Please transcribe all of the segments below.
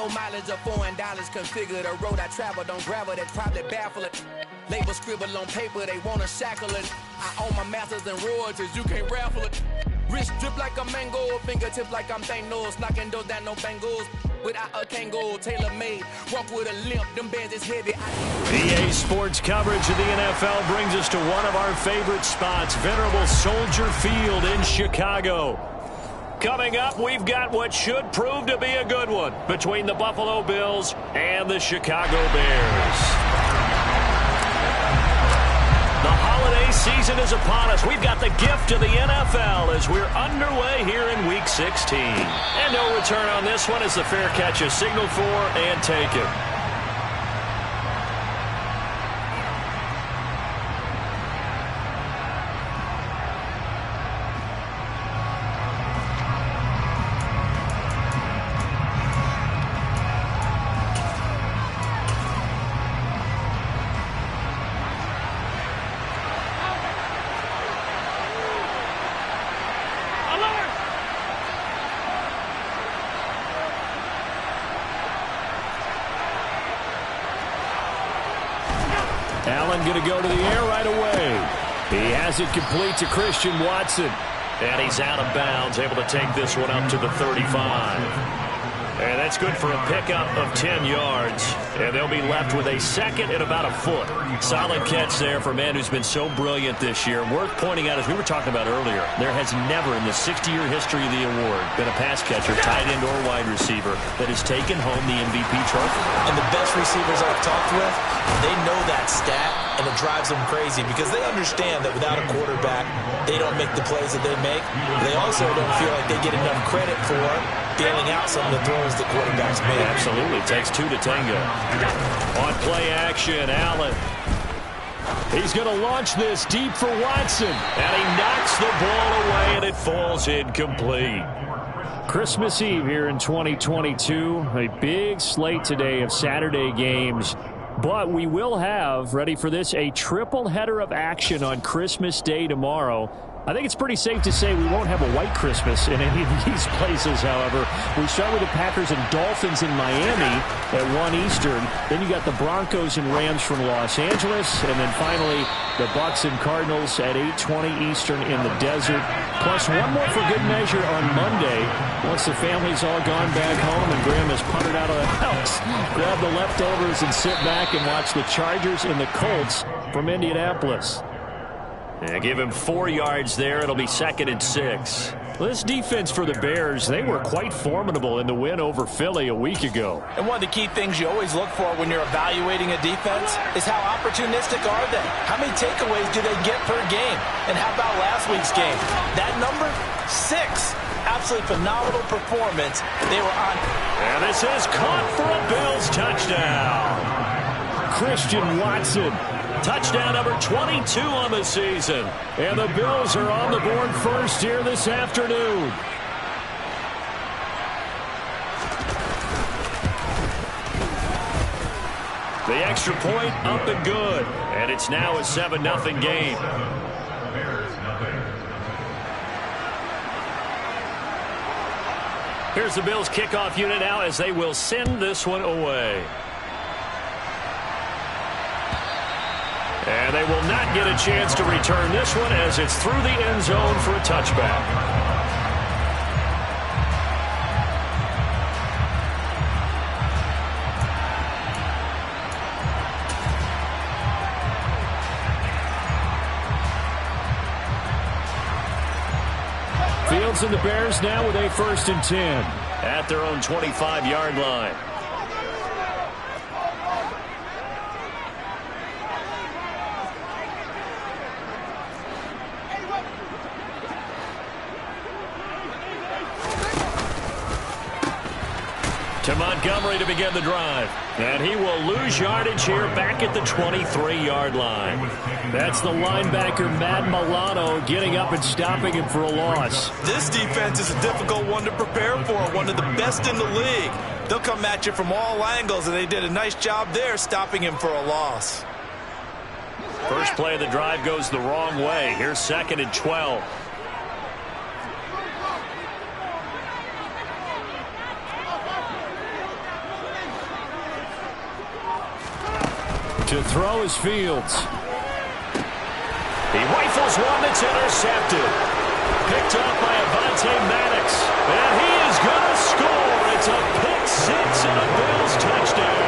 Low mileage of $4 configure the road I travel. Don't gravel, that's probably baffling. Label scribble on paper, they wanna shackle it. I own my masters and royalties, you can't raffle it. Wrist drip like a mango, fingertips like I'm Thanos. Knocking those down, no bangles. Without a Kango, tailor-made. Walk with a limp, them bands is heavy. EA Sports coverage of the NFL brings us to one of our favorite spots, venerable Soldier Field in Chicago. Coming up, we've got what should prove to be a good one between the Buffalo Bills and the Chicago Bears. The holiday season is upon us. We've got the gift of the NFL as we're underway here in Week 16. And no return on this one as the fair catch is signaled for and taken. Allen going to go to the air right away. He has it complete to Christian Watson. And he's out of bounds, able to take this one up to the 35. And that's good for a pickup of 10 yards. And they'll be left with a second and about a foot. Solid catch there for a man who's been so brilliant this year. Worth pointing out, as we were talking about earlier, there has never in the 60-year history of the award been a pass catcher, tight end, or wide receiver that has taken home the MVP trophy. And the best receivers I've talked with, they know that stat, and it drives them crazy because they understand that without a quarterback, they don't make the plays that they make. They also don't feel like they get enough credit for bailing out some of the throws that quarterbacks make. Absolutely. Takes two to tango. On play action, Allen. He's going to launch this deep for Watson. And he knocks the ball away, and it falls incomplete. Christmas Eve here in 2022. A big slate today of Saturday games. But we will have, ready for this, a triple header of action on Christmas Day tomorrow. I think it's pretty safe to say we won't have a white Christmas in any of these places, however. We start with the Packers and Dolphins in Miami at 1 Eastern. Then you got the Broncos and Rams from Los Angeles. And then finally, the Bucs and Cardinals at 8:20 Eastern in the desert. Plus one more for good measure on Monday. Once the family's all gone back home and Graham has punted out of the house, grab the leftovers and sit back and watch the Chargers and the Colts from Indianapolis. And give him 4 yards there. It'll be 2nd and 6. Well, this defense for the Bears, they were quite formidable in the win over Philly a week ago. And one of the key things you always look for when you're evaluating a defense is how opportunistic are they? How many takeaways do they get per game? And how about last week's game? That number, 6. Absolutely phenomenal performance. They were on. And this is caught for a Bills touchdown. Christian Watson. Touchdown number 22 on the season. And the Bills are on the board first here this afternoon. The extra point up and good. And it's now a 7-0 game. Here's the Bills kickoff unit now as they will send this one away. And they will not get a chance to return this one as it's through the end zone for a touchback. Fields and the Bears now with a 1st and 10 at their own 25-yard line. To Montgomery to begin the drive. And he will lose yardage here back at the 23-yard line. That's the linebacker, Matt Milano, getting up and stopping him for a loss. This defense is a difficult one to prepare for, one of the best in the league. They'll come at you from all angles, and they did a nice job there stopping him for a loss. First play of the drive goes the wrong way. Here's 2nd and 12. To throw is Fields. He rifles one that's intercepted. Picked up by Avonte Maddox. And he is going to score. It's a pick six and a Bills touchdown.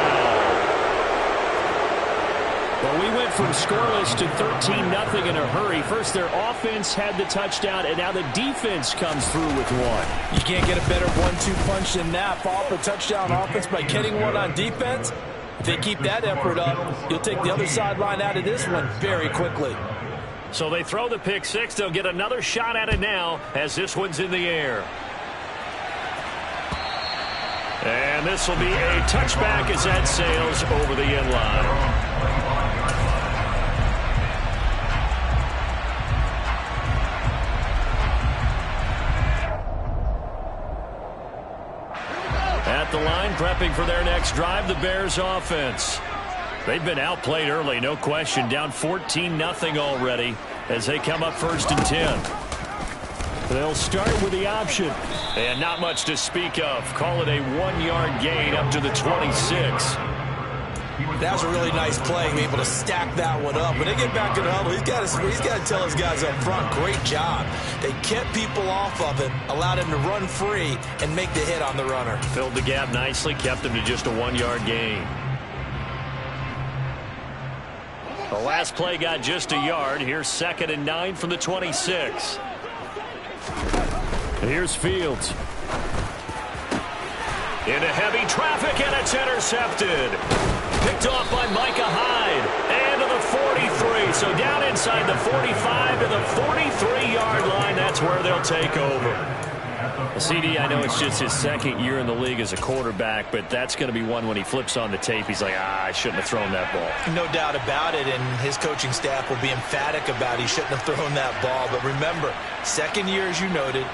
Well, we went from scoreless to 13-0 in a hurry. First, their offense had the touchdown, and now the defense comes through with one. You can't get a better 1-2 punch than that. Fall for touchdown offense by getting one on defense. If they keep that effort up, you'll take the other sideline out of this one very quickly. So they throw the pick six. They'll get another shot at it now as this one's in the air. And this will be a touchback as that sails over the end line. At the line, prepping for their next drive, the Bears offense. They've been outplayed early, no question. Down 14-0 already as they come up 1st and 10. They'll start with the option. And not much to speak of. Call it a 1-yard gain up to the 26. That was a really nice play, able to stack that one up. When they get back in the huddle, he's got to tell his guys up front, great job. They kept people off of him, allowed him to run free, and make the hit on the runner. Filled the gap nicely, kept him to just a 1-yard gain. The last play got just a yard. Here's 2nd and 9 from the 26. Here's Fields. Into heavy traffic, and it's intercepted. Picked off by Micah Hyde. And to the 43. So down inside the 45 to the 43-yard line. That's where they'll take over. CD, I know it's just his 2nd year in the league as a quarterback, but that's going to be one when he flips on the tape. He's like, I shouldn't have thrown that ball. No doubt about it, and his coaching staff will be emphatic about he shouldn't have thrown that ball. But remember, 2nd year, as you noted,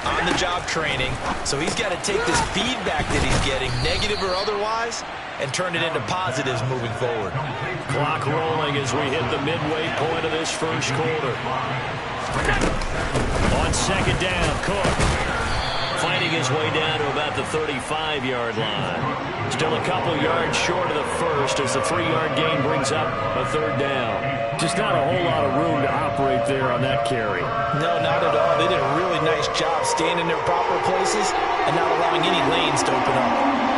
on-the-job training, so he's got to take this feedback that he's getting, negative or otherwise, and turn it into positives moving forward. Clock rolling as we hit the midway point of this first quarter. On 2nd down, Cook. Fighting his way down to about the 35-yard line. Still a couple yards short of the first as the 3-yard gain brings up a 3rd down. Just not a whole lot of room to operate there on that carry. No, not at all. They did a really nice job staying in their proper places and not allowing any lanes to open up.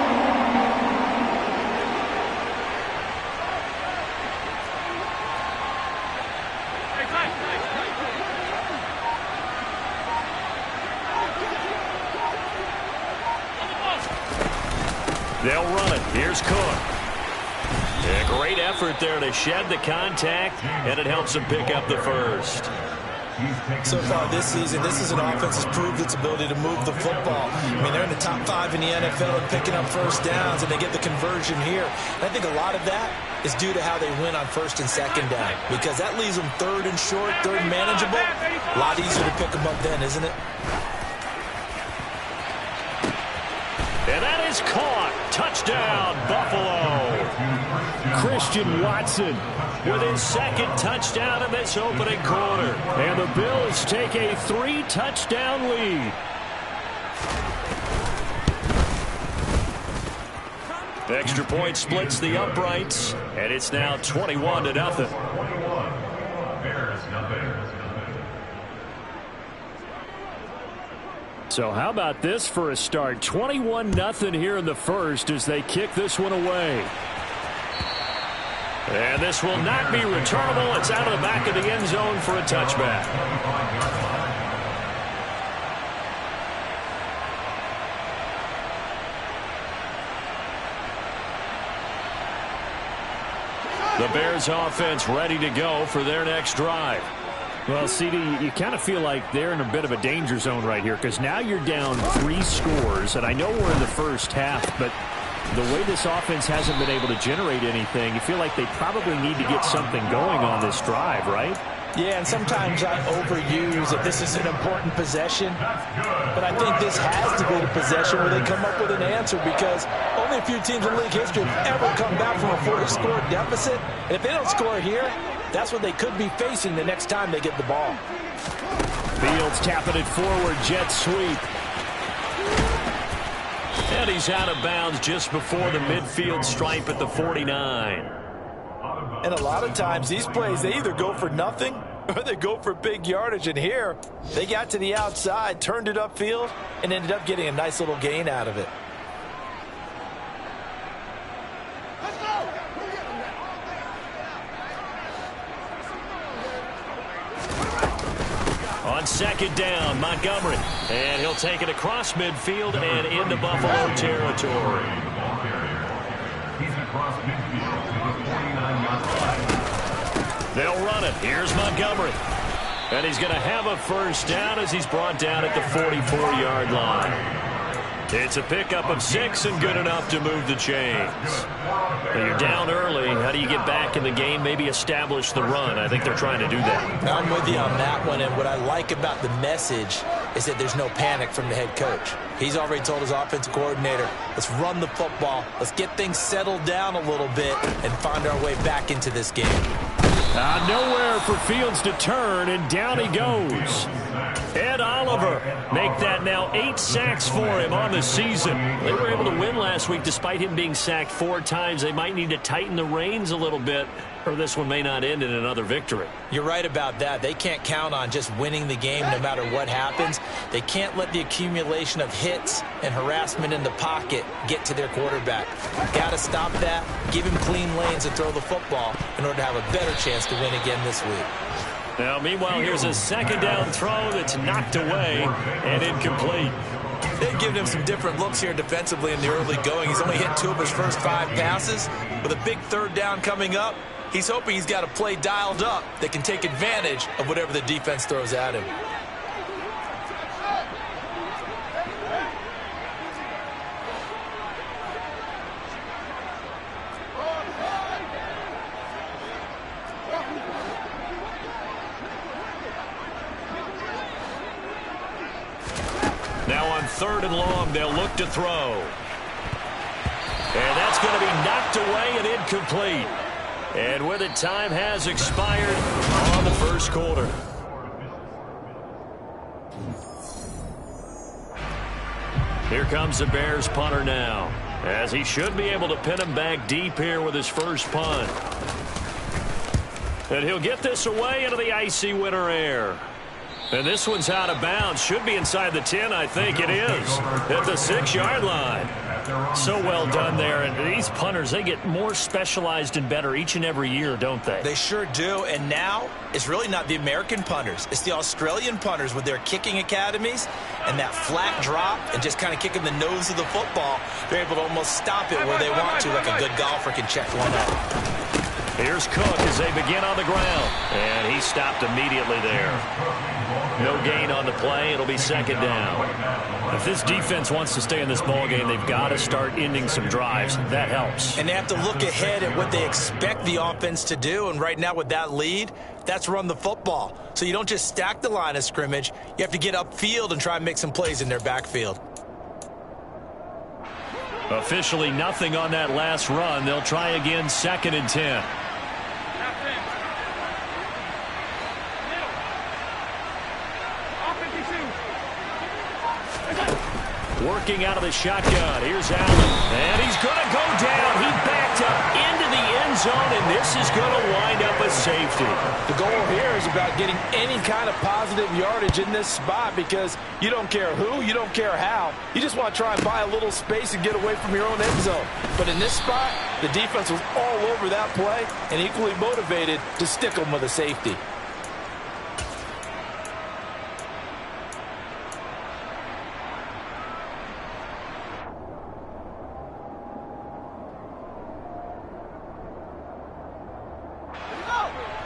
They'll run it. Here's Cook. A great effort there to shed the contact, and it helps him pick up the first. So far this season, this is an offense that's proved its ability to move the football. I mean, they're in the top 5 in the NFL and picking up first downs, and they get the conversion here. And I think a lot of that is due to how they win on 1st and 2nd down, because that leaves them 3rd and short, 3rd manageable. A lot easier to pick them up then, isn't it? And that is caught. Touchdown, Buffalo. Christian Watson with his 2nd touchdown in this opening quarter. And the Bills take a 3-touchdown lead. Extra point splits the uprights, and it's now 21-0. So how about this for a start? 21-0 here in the first as they kick this one away. And this will not be returnable. It's out of the back of the end zone for a touchback. The Bears offense ready to go for their next drive. Well, CD, you kind of feel like they're in a bit of a danger zone right here because now you're down 3 scores, and I know we're in the first half, but the way this offense hasn't been able to generate anything, you feel like they probably need to get something going on this drive, right? Yeah, and sometimes I overuse that this is an important possession, but I think this has to be the possession where they come up with an answer because only a few teams in league history have ever come back from a 4-score deficit, and if they don't score here, that's what they could be facing the next time they get the ball. Fields tapping it forward, jet sweep. And he's out of bounds just before the midfield stripe at the 49. And a lot of times these plays, they either go for nothing or they go for big yardage. And here, they got to the outside, turned it upfield, and ended up getting a nice little gain out of it. On second down, Montgomery. And he'll take it across midfield and into Buffalo territory. They'll run it. Here's Montgomery. And he's going to have a first down as he's brought down at the 44-yard line. It's a pickup of 6 and good enough to move the chains. Now you're down early. How do you get back in the game? Maybe establish the run. I think they're trying to do that. I'm with you on that one, and what I like about the message is that there's no panic from the head coach. He's already told his offensive coordinator, let's run the football, let's get things settled down a little bit and find our way back into this game. Nowhere for Fields to turn, and down he goes. Ed Oliver make that now 8 sacks for him on the season. They were able to win last week despite him being sacked 4 times. They might need to tighten the reins a little bit, or this one may not end in another victory. You're right about that. They can't count on just winning the game no matter what happens. They can't let the accumulation of hits and harassment in the pocket get to their quarterback. Got to stop that, give him clean lanes and throw the football in order to have a better chance to win again this week. Now, meanwhile, here's a second down throw that's knocked away and incomplete. They've given him some different looks here defensively in the early going. He's only hit 2 of his first 5 passes. With a big third down coming up, he's hoping he's got a play dialed up that can take advantage of whatever the defense throws at him. Now on 3rd and long, they'll look to throw. And that's going to be knocked away and incomplete. And with it, time has expired on the first quarter. Here comes the Bears punter now, as he should be able to pin him back deep here with his first punt. And he'll get this away into the icy winter air. And this one's out of bounds. Should be inside the 10, I think it is. At the 6-yard line. So well done there. And these punters, they get more specialized and better each and every year, don't they? They sure do. And now, it's really not the American punters. It's the Australian punters with their kicking academies and that flat drop and just kind of kicking the nose of the football. They're able to almost stop it where they want to, like a good golfer can check one out. Here's Cook as they begin on the ground. And he stopped immediately there. No gain on the play. It'll be second down. If this defense wants to stay in this ballgame, they've got to start ending some drives. That helps. And they have to look ahead at what they expect the offense to do. And right now with that lead, that's run the football. So you don't just stack the line of scrimmage. You have to get upfield and try and make some plays in their backfield. Officially nothing on that last run. They'll try again, 2nd and 10. Working out of the shotgun. Here's Allen. And he's going to go down. He backed up into the end zone, and this is going to wind up a safety. The goal here is about getting any kind of positive yardage in this spot because you don't care who, you don't care how. You just want to try and buy a little space and get away from your own end zone. But in this spot, the defense was all over that play and equally motivated to stick them with a safety.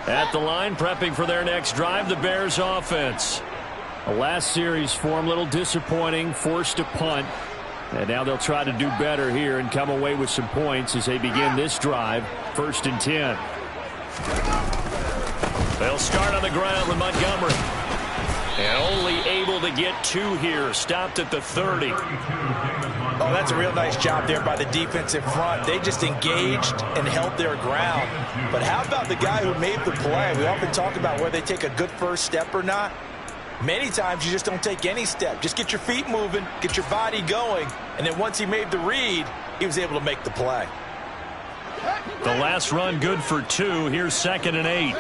At the line, prepping for their next drive, the Bears offense. The last series form a little disappointing, forced to punt. And now they'll try to do better here and come away with some points as they begin this drive, 1st and 10. They'll start on the ground with Montgomery. And only able to get 2 here, stopped at the 30. Oh, that's a real nice job there by the defensive front. They just engaged and held their ground. But how about the guy who made the play? We often talk about whether they take a good first step or not. Many times you just don't take any step. Just get your feet moving, get your body going, and then once he made the read, he was able to make the play. The last run good for 2. Here's 2nd and 8.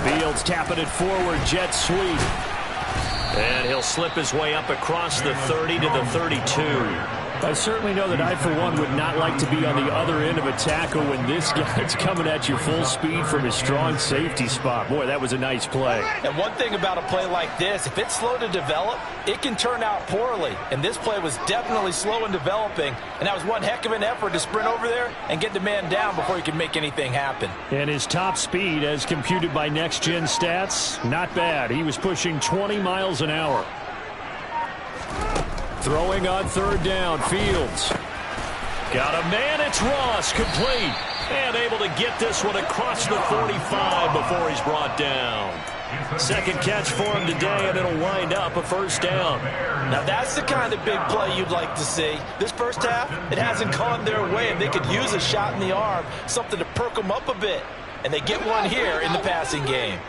Fields tapping it forward, jet sweep. And he'll slip his way up across the 30 to the 32. I certainly know that I, for one, would not like to be on the other end of a tackle when this guy's coming at you full speed from his strong safety spot. Boy, that was a nice play. And one thing about a play like this, if it's slow to develop, it can turn out poorly. And this play was definitely slow in developing, and that was one heck of an effort to sprint over there and get the man down before he could make anything happen. And his top speed, as computed by Next Gen Stats, not bad. He was pushing 20 miles an hour. Throwing on 3rd down, Fields. Got a man, it's Ross, complete. And able to get this one across the 45 before he's brought down. 2nd catch for him today, and it'll wind up a 1st down. Now that's the kind of big play you'd like to see. This first half, it hasn't gone their way, and they could use a shot in the arm, something to perk them up a bit. And they get one here in the passing game.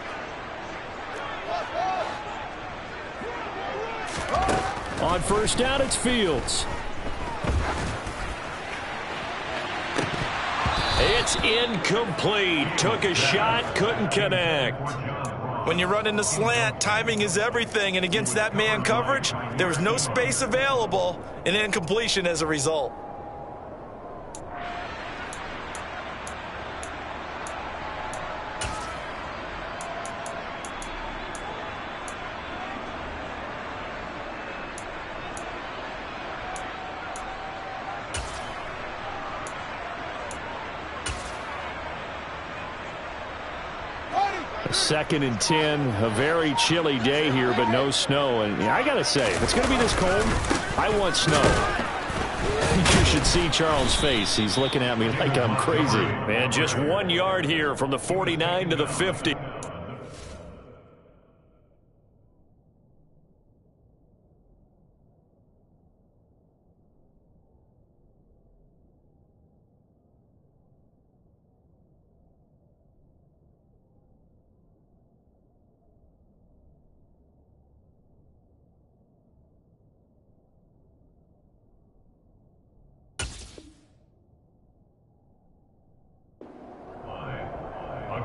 On 1st down, it's Fields. It's incomplete. Took a shot, couldn't connect. When you run in the slant, timing is everything, and against that man coverage, there was no space available, and incompletion as a result. Second and 10, a very chilly day here, but no snow. And I got to say, if it's going to be this cold, I want snow. You should see Charles' face. He's looking at me like I'm crazy. Man, just 1 yard here from the 49 to the 50.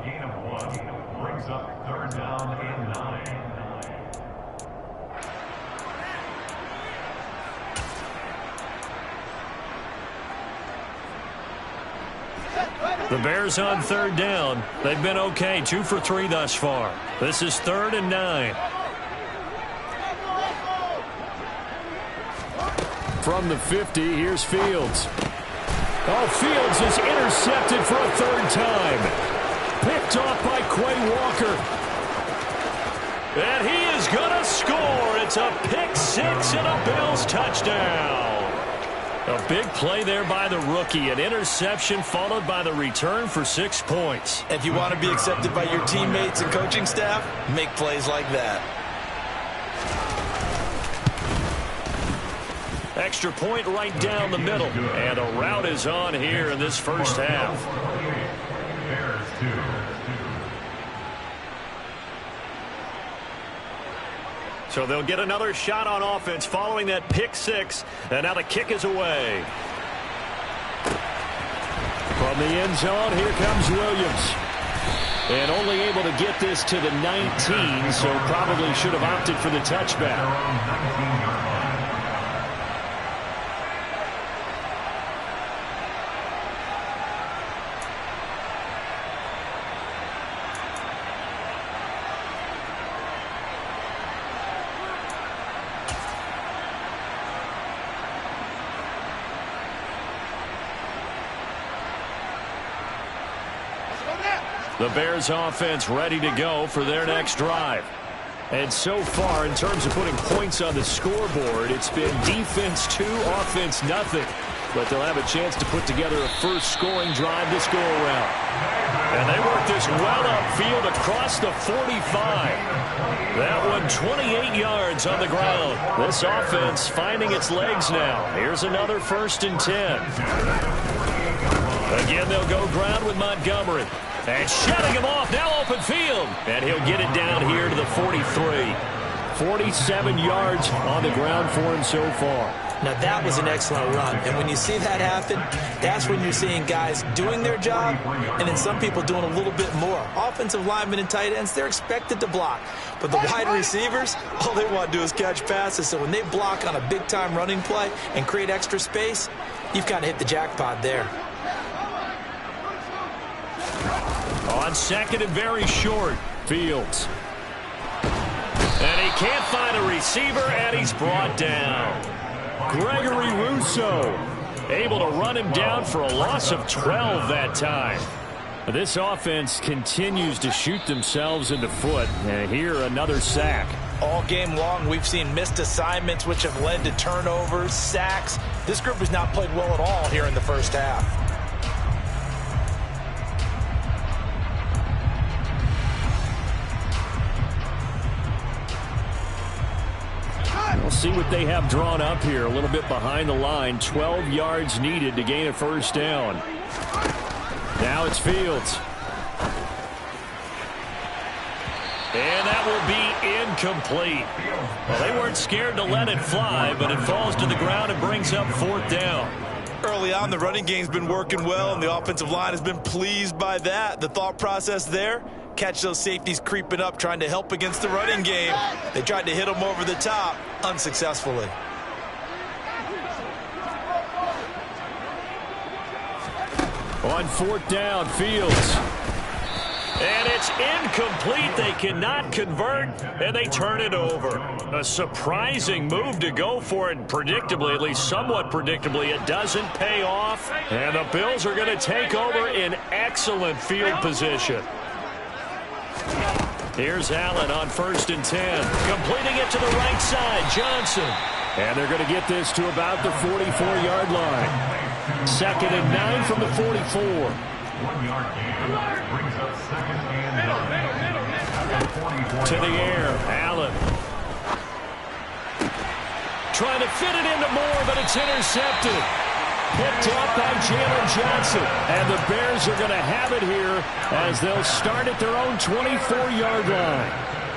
Gain of 1 brings up 3rd down and 9. The Bears on 3rd down. They've been okay, 2 for 3 thus far. This is 3rd and 9. From the 50, here's Fields. Oh, Fields is intercepted for a 3rd time. Picked off by Quay Walker. And he is going to score. It's a pick 6 and a Bills touchdown. A big play there by the rookie. An interception followed by the return for 6 points. If you want to be accepted by your teammates and coaching staff, make plays like that. Extra point right down the middle. And a route is on here in this first half. Bears 2. So they'll get another shot on offense following that pick 6. And now the kick is away. From the end zone, here comes Williams. And only able to get this to the 19, so probably should have opted for the touchback. The Bears offense ready to go for their next drive. And so far, in terms of putting points on the scoreboard, it's been defense 2, offense nothing. But they'll have a chance to put together a first scoring drive this go-around. And they work this well upfield across the 45. That one 28 yards on the ground. This offense finding its legs now. Here's another 1st and 10. Again, they'll go ground with Montgomery. And shutting him off, now open field. And he'll get it down here to the 43. 47 yards on the ground for him so far. Now, that was an excellent run. And when you see that happen, that's when you're seeing guys doing their job and then some people doing a little bit more. Offensive linemen and tight ends, they're expected to block. But the wide receivers, all they want to do is catch passes. So when they block on a big-time running play and create extra space, you've kind of hit the jackpot there. On second and very short, Fields. And he can't find a receiver, and he's brought down. Gregory Rousseau able to run him down for a loss of 12 that time. This offense continues to shoot themselves in the foot. And here, another sack. All game long, we've seen missed assignments, which have led to turnovers, sacks. This group has not played well at all here in the first half. We'll see what they have drawn up here. A little bit behind the line. 12 yards needed to gain a first down. Now it's Fields. And that will be incomplete. Well, they weren't scared to let it fly, but it falls to the ground and brings up fourth down. Early on, the running game's been working well, and the offensive line has been pleased by that. The thought process there, catch those safeties creeping up, trying to help against the running game. They tried to hit them over the top, unsuccessfully. On fourth down, Fields. And it's incomplete. They cannot convert, and they turn it over. A surprising move to go for it, predictably, at least somewhat predictably. It doesn't pay off, and the Bills are going to take over in excellent field position. Here's Allen on 1st and 10. Completing it to the right side, Johnson. And they're going to get this to about the 44-yard line. 2nd and 9 from the 44. 1 yard gain. Brings up 2nd and 9. To the air, Allen. Trying to fit it into Moore, but it's intercepted. Picked up by Jalen Johnson. And the Bears are going to have it here as they'll start at their own 24-yard line.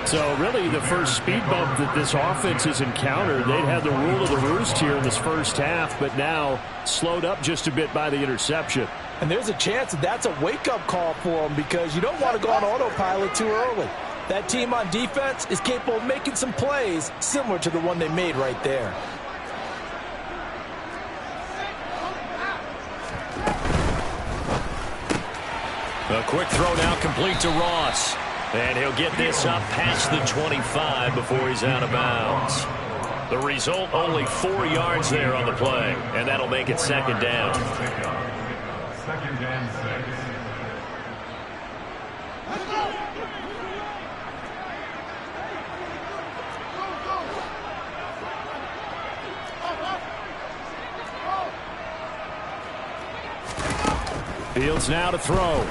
So really the first speed bump that this offense has encountered, they'd had the rule of the roost here in this first half, but now slowed up just a bit by the interception. And there's a chance that that's a wake-up call for them because you don't want to go on autopilot too early. That team on defense is capable of making some plays similar to the one they made right there. A quick throw now complete to Ross. And he'll get this up past the 25 before he's out of bounds. The result, only 4 yards there on the play. And that'll make it 2nd down. 2nd and 6. Fields now to throw.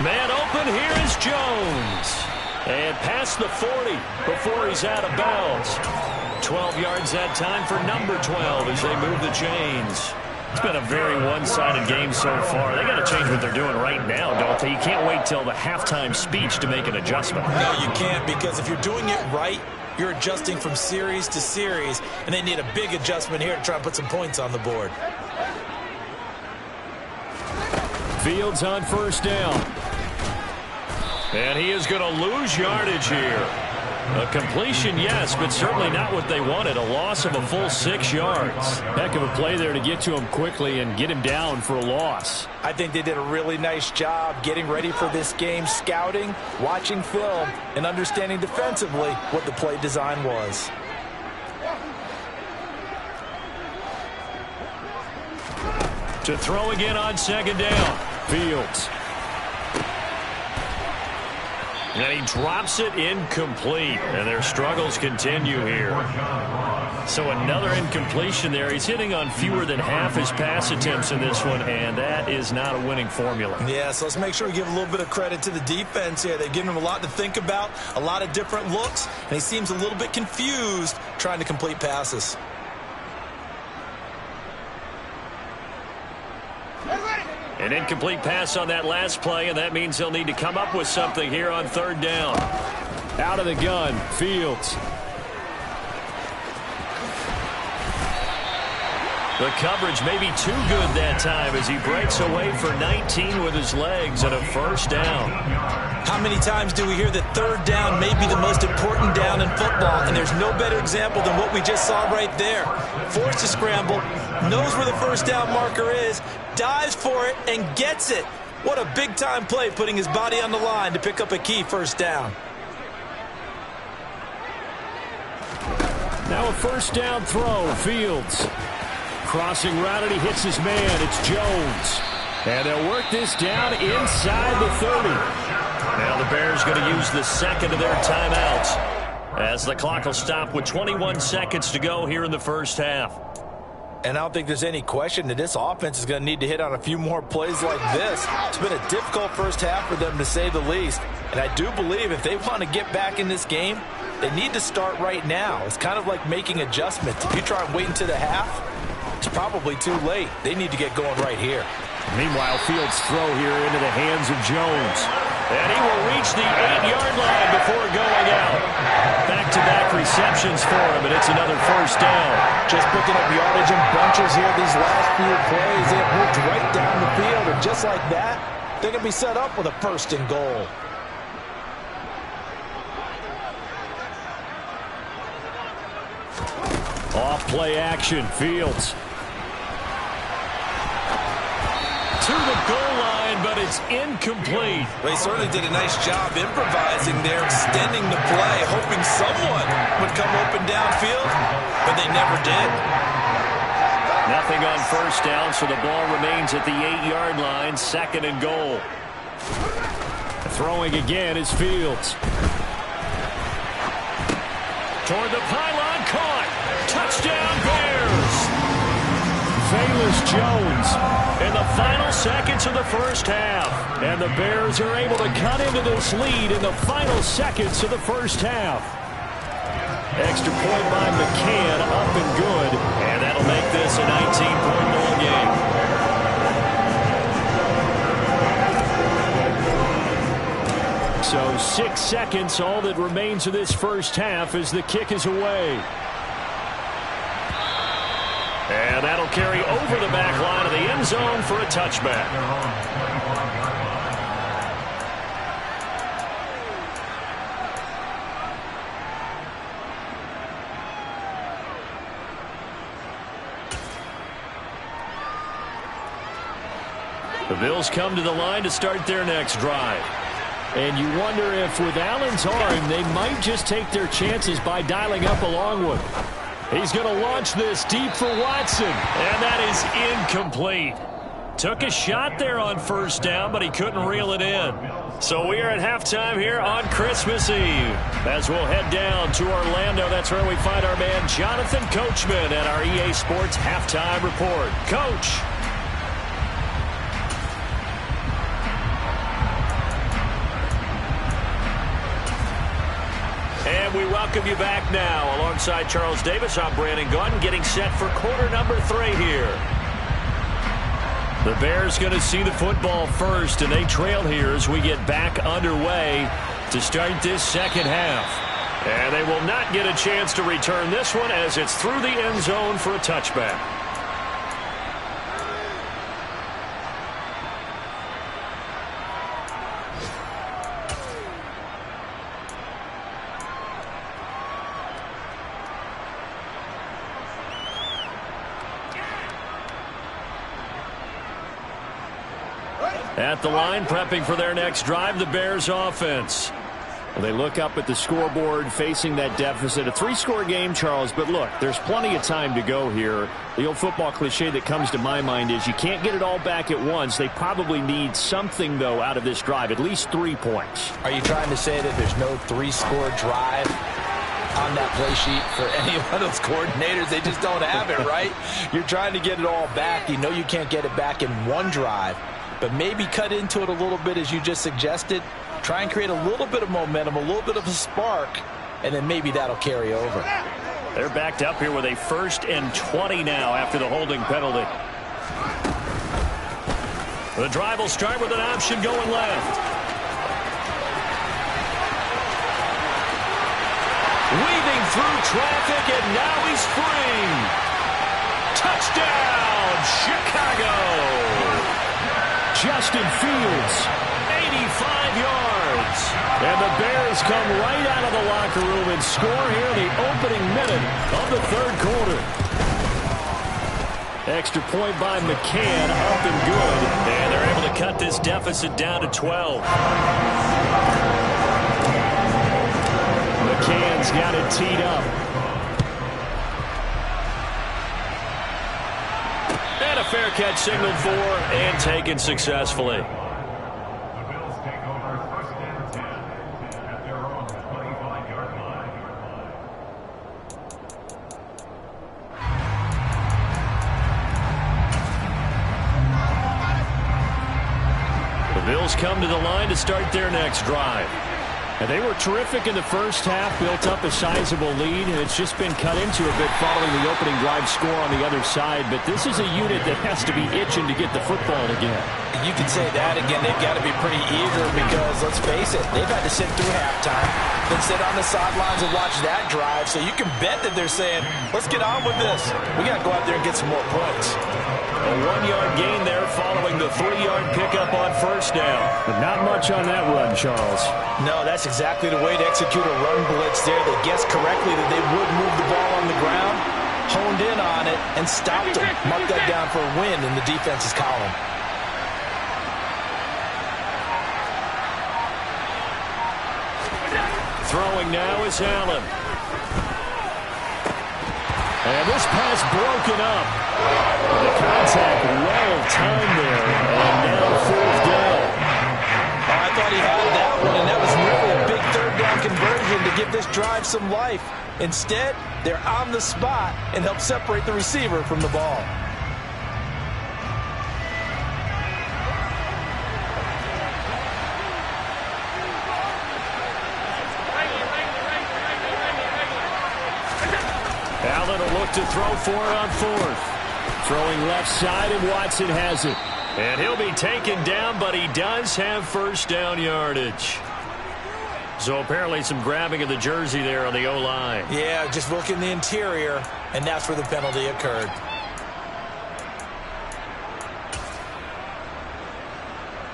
Man open, here is Jones. And past the 40 before he's out of bounds. 12 yards that time for number 12 as they move the chains. It's been a very one-sided game so far. They got to change what they're doing right now, don't they? You can't wait till the halftime speech to make an adjustment. No, you can't, because if you're doing it right, you're adjusting from series to series, and they need a big adjustment here to try and put some points on the board. Fields on 1st down. And he is going to lose yardage here. A completion, yes, but certainly not what they wanted. A loss of a full 6 yards. Heck of a play there to get to him quickly and get him down for a loss. I think they did a really nice job getting ready for this game, scouting, watching film, and understanding defensively what the play design was. To throw again on 2nd down. Fields. And he drops it incomplete. And their struggles continue here. So another incompletion there. He's hitting on fewer than half his pass attempts in this one, and that is not a winning formula. Yeah, so let's make sure we give a little bit of credit to the defense here. They've given him a lot to think about, a lot of different looks, and he seems a little bit confused trying to complete passes. An incomplete pass on that last play, and that means they'll need to come up with something here on 3rd down. Out of the gun, Fields. The coverage may be too good that time as he breaks away for 19 with his legs and a first down. How many times do we hear that third down may be the most important down in football, and there's no better example than what we just saw right there. Forced to scramble, knows where the first down marker is, dives for it, and gets it. What a big-time play, putting his body on the line to pick up a key first down. Now a first down throw, Fields. Crossing route, and he hits his man. It's Jones. And they'll work this down inside the 30. Now the Bears going to use the second of their timeouts as the clock will stop with 21 seconds to go here in the first half. And I don't think there's any question that this offense is going to need to hit on a few more plays like this. It's been a difficult first half for them, to say the least. And I do believe if they want to get back in this game, they need to start right now. It's kind of like making adjustments. If you try and wait until the half, it's probably too late. They need to get going right here. Meanwhile, Fields' throw here into the hands of Jones. And he will reach the 8-yard line before going out. Back-to-back receptions for him, and it's another first down. Just picking up yardage in bunches here these last few plays. They have moved right down the field, and just like that, they're going to be set up with a first and goal. Off play action, Fields. To the goal line, but it's incomplete. They certainly did a nice job improvising there, extending the play, hoping someone would come open downfield, but they never did. Nothing on first down, so the ball remains at the 8-yard line, second and goal. Throwing again is Fields. Toward the pylon, caught. Touchdown, Bears. Velus Jones in the final seconds of the first half. And the Bears are able to cut into this lead in the final seconds of the first half. Extra point by McCann, up and good. And that'll make this a 19-point ball game. So 6 seconds, all that remains of this first half as the kick is away. And that'll carry over the back line of the end zone for a touchback. The Bills come to the line to start their next drive. And you wonder if with Allen's arm, they might just take their chances by dialing up a long one. He's going to launch this deep for Watson. And that is incomplete. Took a shot there on first down, but he couldn't reel it in. So we are at halftime here on Christmas Eve. As we'll head down to Orlando, that's where we find our man Jonathan Coachman at our EA Sports Halftime Report. Coach. And we welcome you back now. Alongside Charles Davis, I'm Brandon Gunn, getting set for quarter number 3 here. The Bears going to see the football first, and they trail here as we get back underway to start this second half. And they will not get a chance to return this one as it's through the end zone for a touchback. At the line, prepping for their next drive, the Bears offense. Well, they look up at the scoreboard, facing that deficit. A 3-score game, Charles, but look, there's plenty of time to go here. The old football cliche that comes to my mind is you can't get it all back at once. They probably need something, though, out of this drive, at least 3 points. Are you trying to say that there's no 3-score drive on that play sheet for any one of those coordinators? They just don't have it, right? You're trying to get it all back. You know you can't get it back in one drive. But maybe cut into it a little bit as you just suggested. Try and create a little bit of momentum, a little bit of a spark, and then maybe that'll carry over. They're backed up here with a 1st and 20 now after the holding penalty. The drive will start with an option going left. Weaving through traffic, and now he's free. Touchdown, Chicago! Justin Fields, 85 yards. And the Bears come right out of the locker room and score here in the opening minute of the third quarter. Extra point by McCann, up and good. And they're able to cut this deficit down to 12. McCann's got it teed up. And a fair catch signaled for and taken successfully. The Bills take over first and 10 at their own 25-yard line. The Bills come to the line to start their next drive. And they were terrific in the first half, built up a sizable lead, and it's just been cut into a bit following the opening drive score on the other side. But this is a unit that has to be itching to get the football again. You can say that again. They've got to be pretty eager because, let's face it, they've had to sit through halftime, then sit on the sidelines and watch that drive. So you can bet that they're saying, let's get on with this. We got to go out there and get some more points. A 1-yard gain there following the 3-yard pickup on first down. But not much on that run, Charles. No, that's exactly the way to execute a run blitz there. They guessed correctly that they would move the ball on the ground, honed in on it, and stopped them. Mark that down for a win in the defense's column. Throwing now is Allen. And this pass broken up. The contact well timed there. And now fourth down. Oh, I thought he had that one, and that was really a big third down conversion to give this drive some life. Instead, they're on the spot and help separate the receiver from the ball. Allen will look to throw for it on fourth. Throwing left side, and Watson has it. And he'll be taken down, but he does have first down yardage. So apparently some grabbing of the jersey there on the O-line. Yeah, just look in the interior, and that's where the penalty occurred.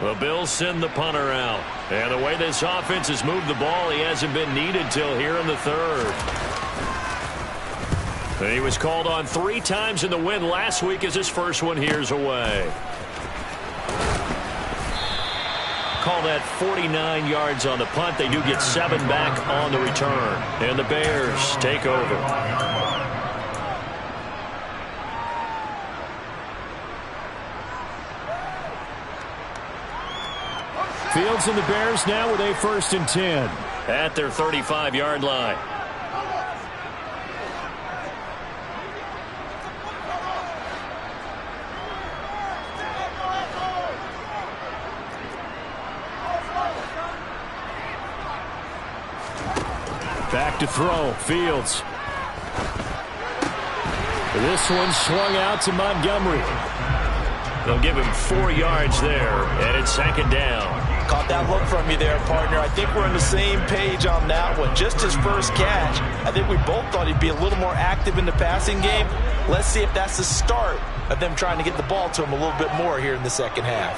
The Bills send the punter out. And the way this offense has moved the ball, he hasn't been needed till here in the third. And he was called on 3 times in the win last week as his first one here's away. Call that 49 yards on the punt. They do get 7 back on the return. And the Bears take over. Fields and the Bears now with a 1st and 10 at their 35-yard line. Back to throw. Fields. This one swung out to Montgomery. They'll give him 4 yards there, and it's 2nd down. Caught that look from you there, partner. I think we're on the same page on that one. Just his first catch. I think we both thought he'd be a little more active in the passing game. Let's see if that's the start of them trying to get the ball to him a little bit more here in the second half.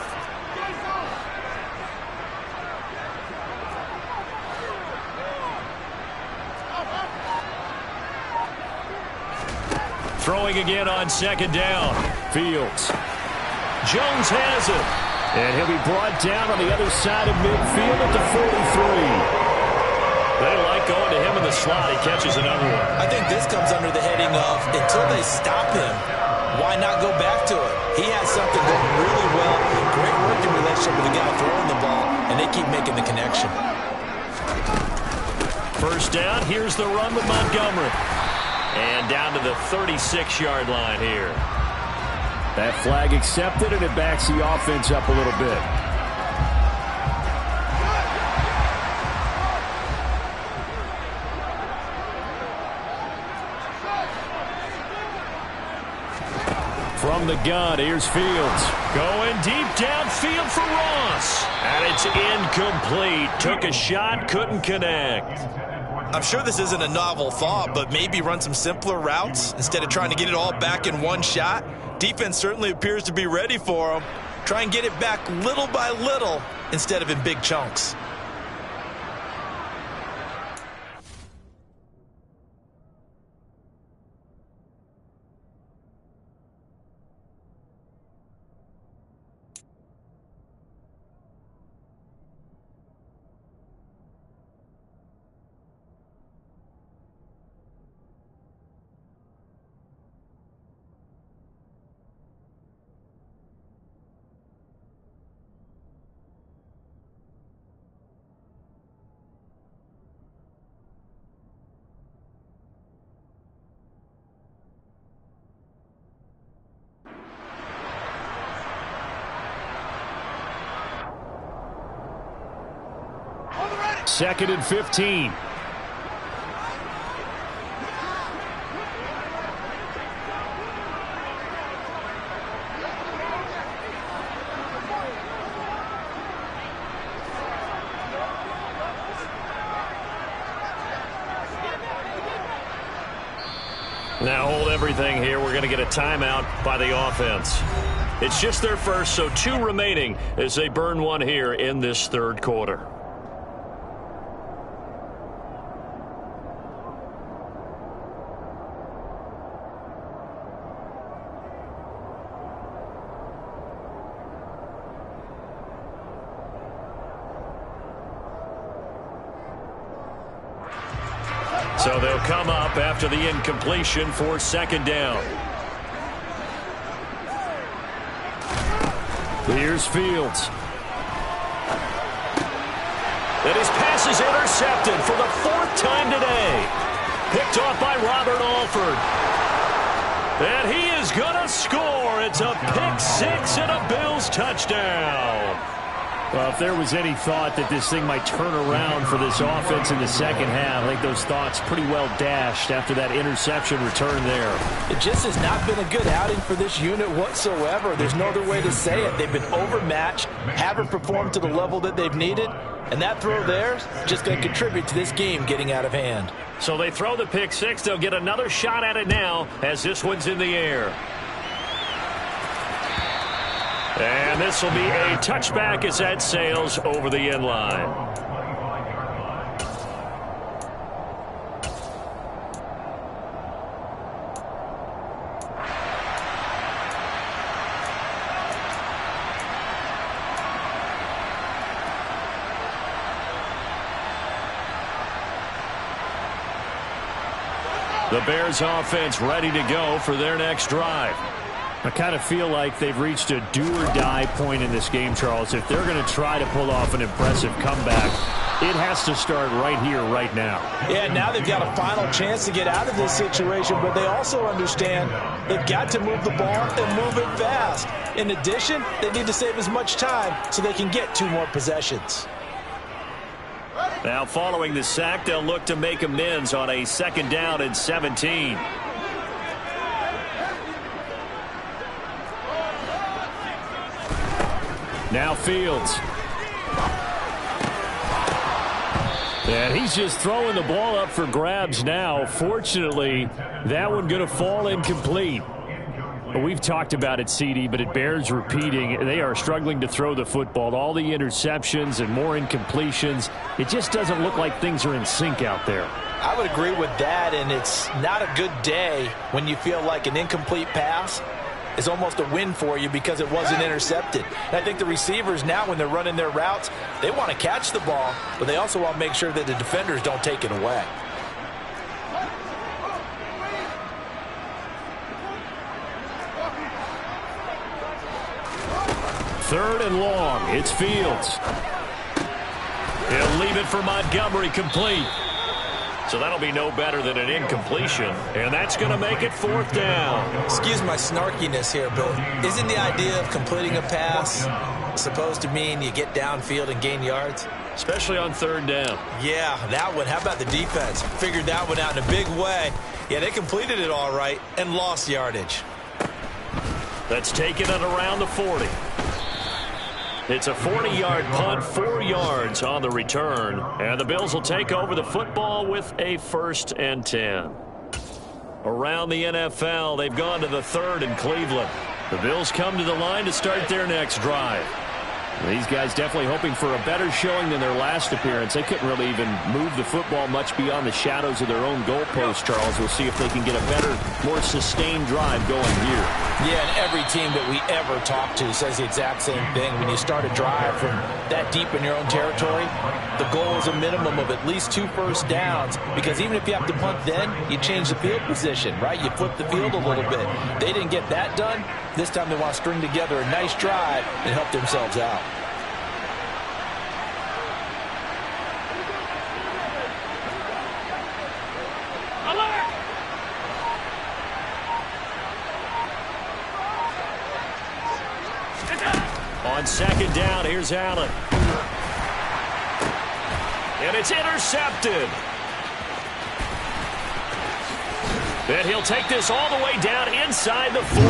Throwing again on 2nd down. Fields. Jones has it. And he'll be brought down on the other side of midfield at the 43. They like going to him in the slot. He catches another one. I think this comes under the heading of, until they stop him, why not go back to it? He has something going really well. Great working relationship with the guy throwing the ball, and they keep making the connection. First down. Here's the run with Montgomery. And down to the 36-yard line here. That flag accepted, and it backs the offense up a little bit. From the gun, here's Fields. Going deep downfield for Ross. And it's incomplete. Took a shot, couldn't connect. I'm sure this isn't a novel thought, but maybe run some simpler routes instead of trying to get it all back in one shot. Defense certainly appears to be ready for them. Try and get it back little by little instead of in big chunks. Second and 15. Now hold everything here. We're going to get a timeout by the offense. It's just their first, so 2 remaining as they burn one here in this third quarter. So they'll come up after the incompletion for second down. Here's Fields. And his pass is intercepted for the 4th time today. Picked off by Robert Alford. And he is going to score. It's a pick 6 and a Bills touchdown. Well, if there was any thought that this thing might turn around for this offense in the second half, I think those thoughts pretty well dashed after that interception return there. It just has not been a good outing for this unit whatsoever. There's no other way to say it. They've been overmatched, haven't performed to the level that they've needed, and that throw there is just going to contribute to this game getting out of hand. So they throw the pick 6. They'll get another shot at it now as this one's in the air. And this will be a touchback as that sails over the end line. The Bears offense ready to go for their next drive. I kind of feel like they've reached a do-or-die point in this game, Charles. If they're going to try to pull off an impressive comeback, it has to start right here, right now. Yeah, now they've got a final chance to get out of this situation, but they also understand they've got to move the ball and move it fast. In addition, they need to save as much time so they can get 2 more possessions. Now, following the sack, they'll look to make amends on a 2nd down and 17. Now Fields. And he's just throwing the ball up for grabs now. Fortunately, that one going to fall incomplete. We've talked about it, CD, but it bears repeating. They are struggling to throw the football. All the interceptions and more incompletions. It just doesn't look like things are in sync out there. I would agree with that, and it's not a good day when you feel like an incomplete pass is almost a win for you because it wasn't intercepted. And I think the receivers now, when they're running their routes, they want to catch the ball, but they also want to make sure that the defenders don't take it away. Third and long. It's Fields. He'll leave it for Montgomery, complete. So that'll be no better than an incompletion, and that's going to make it 4th down. Excuse my snarkiness here, but isn't the idea of completing a pass supposed to mean you get downfield and gain yards? Especially on 3rd down. Yeah, that one. How about the defense? Figured that one out in a big way. Yeah, they completed it all right and lost yardage. That's taken it around the 40. It's a 40-yard punt, 4 yards on the return. And the Bills will take over the football with a 1st and 10. Around the NFL, they've gone to the 3rd in Cleveland. The Bills come to the line to start their next drive. These guys definitely hoping for a better showing than their last appearance. They couldn't really even move the football much beyond the shadows of their own goalpost, Charles. We'll see if they can get a better, more sustained drive going here. Yeah, and every team that we ever talk to says the exact same thing. When you start a drive from that deep in your own territory, the goal is a minimum of at least 2 first downs, because even if you have to punt then, you change the field position, right? You flip the field a little bit. They didn't get that done. This time they want to string together a nice drive and help themselves out. On 2nd down, here's Allen. And it's intercepted. And he'll take this all the way down inside the 40.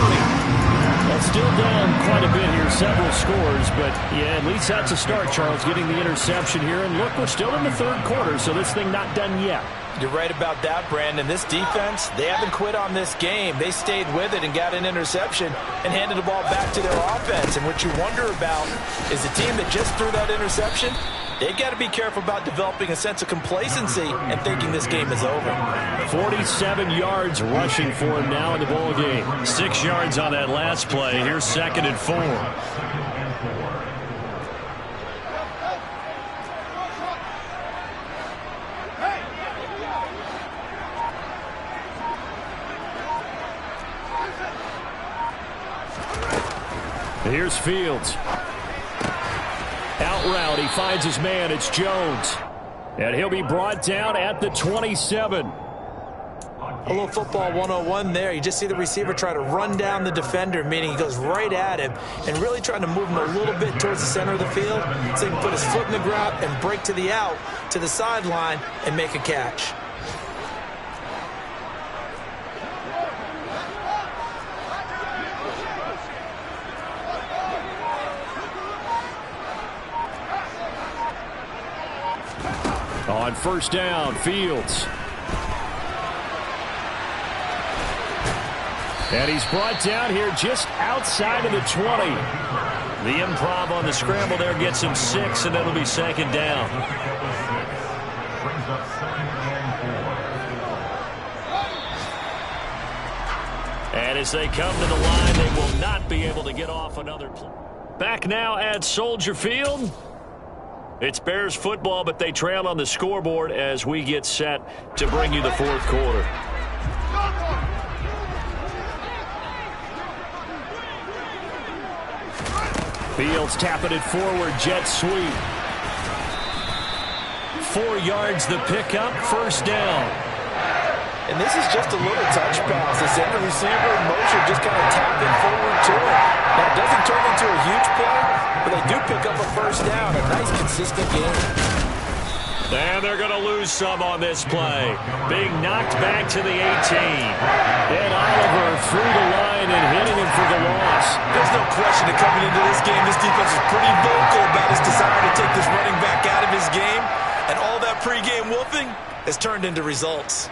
Well, still down quite a bit here, several scores, but yeah, at least that's a start, Charles, getting the interception here. And look, we're still in the 3rd quarter, so this thing not done yet. You're right about that, Brandon. This defense, they haven't quit on this game. They stayed with it and got an interception and handed the ball back to their offense. And what you wonder about is the team that just threw that interception, they've got to be careful about developing a sense of complacency and thinking this game is over. 47 yards rushing for him now in the ball game. 6 yards on that last play. Here's 2nd and 4. Here's Fields. Out route, he finds his man. It's Jones. And he'll be brought down at the 27. A little football 101 there. You just see the receiver try to run down the defender, meaning he goes right at him and really trying to move him a little bit towards the center of the field so he can put his foot in the ground and break to the out, to the sideline, and make a catch. On 1st down, Fields. And he's brought down here just outside of the 20. The improv on the scramble there gets him 6, and it'll be 2nd down. Brings up 2nd and 4. And as they come to the line, they will not be able to get off another play. Back now at Soldier Field. It's Bears football, but they trail on the scoreboard as we get set to bring you the 4th quarter. Fields tapping it forward, jet sweep. 4 yards the pickup, 1st down. And this is just a little touch pass. They send the receiver in motion, just kind of tapping forward to it. Now, it doesn't turn into a huge play, but they do pick up a 1st down. A nice, consistent game. And they're going to lose some on this play. Being knocked back to the 18. And Oliver through the line and hitting him for the loss. There's no question that coming into this game, this defense is pretty vocal about his desire to take this running back out of his game. And all that pregame wolfing has turned into results.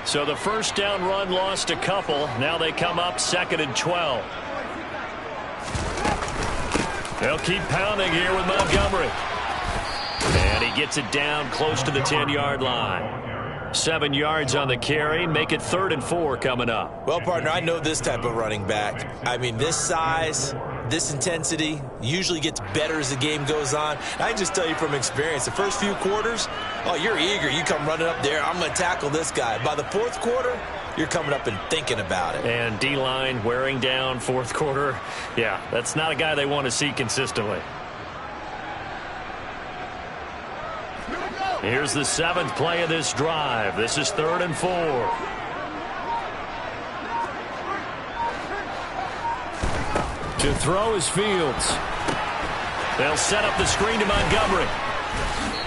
So the 1st down run lost a couple. Now they come up 2nd and 12. They'll keep pounding here with Montgomery. And he gets it down close to the 10-yard line. 7 yards on the carry. Make it 3rd and 4 coming up. Well, partner, I know this type of running back. I mean, this size, this intensity usually gets better as the game goes on. I can just tell you from experience, the first few quarters, oh, you're eager. You come running up there, I'm going to tackle this guy. By the 4th quarter, you're coming up and thinking about it. And D-line wearing down 4th quarter. Yeah, that's not a guy they want to see consistently. Here's the 7th play of this drive. This is 3rd and 4. To throw is Fields. They'll set up the screen to Montgomery.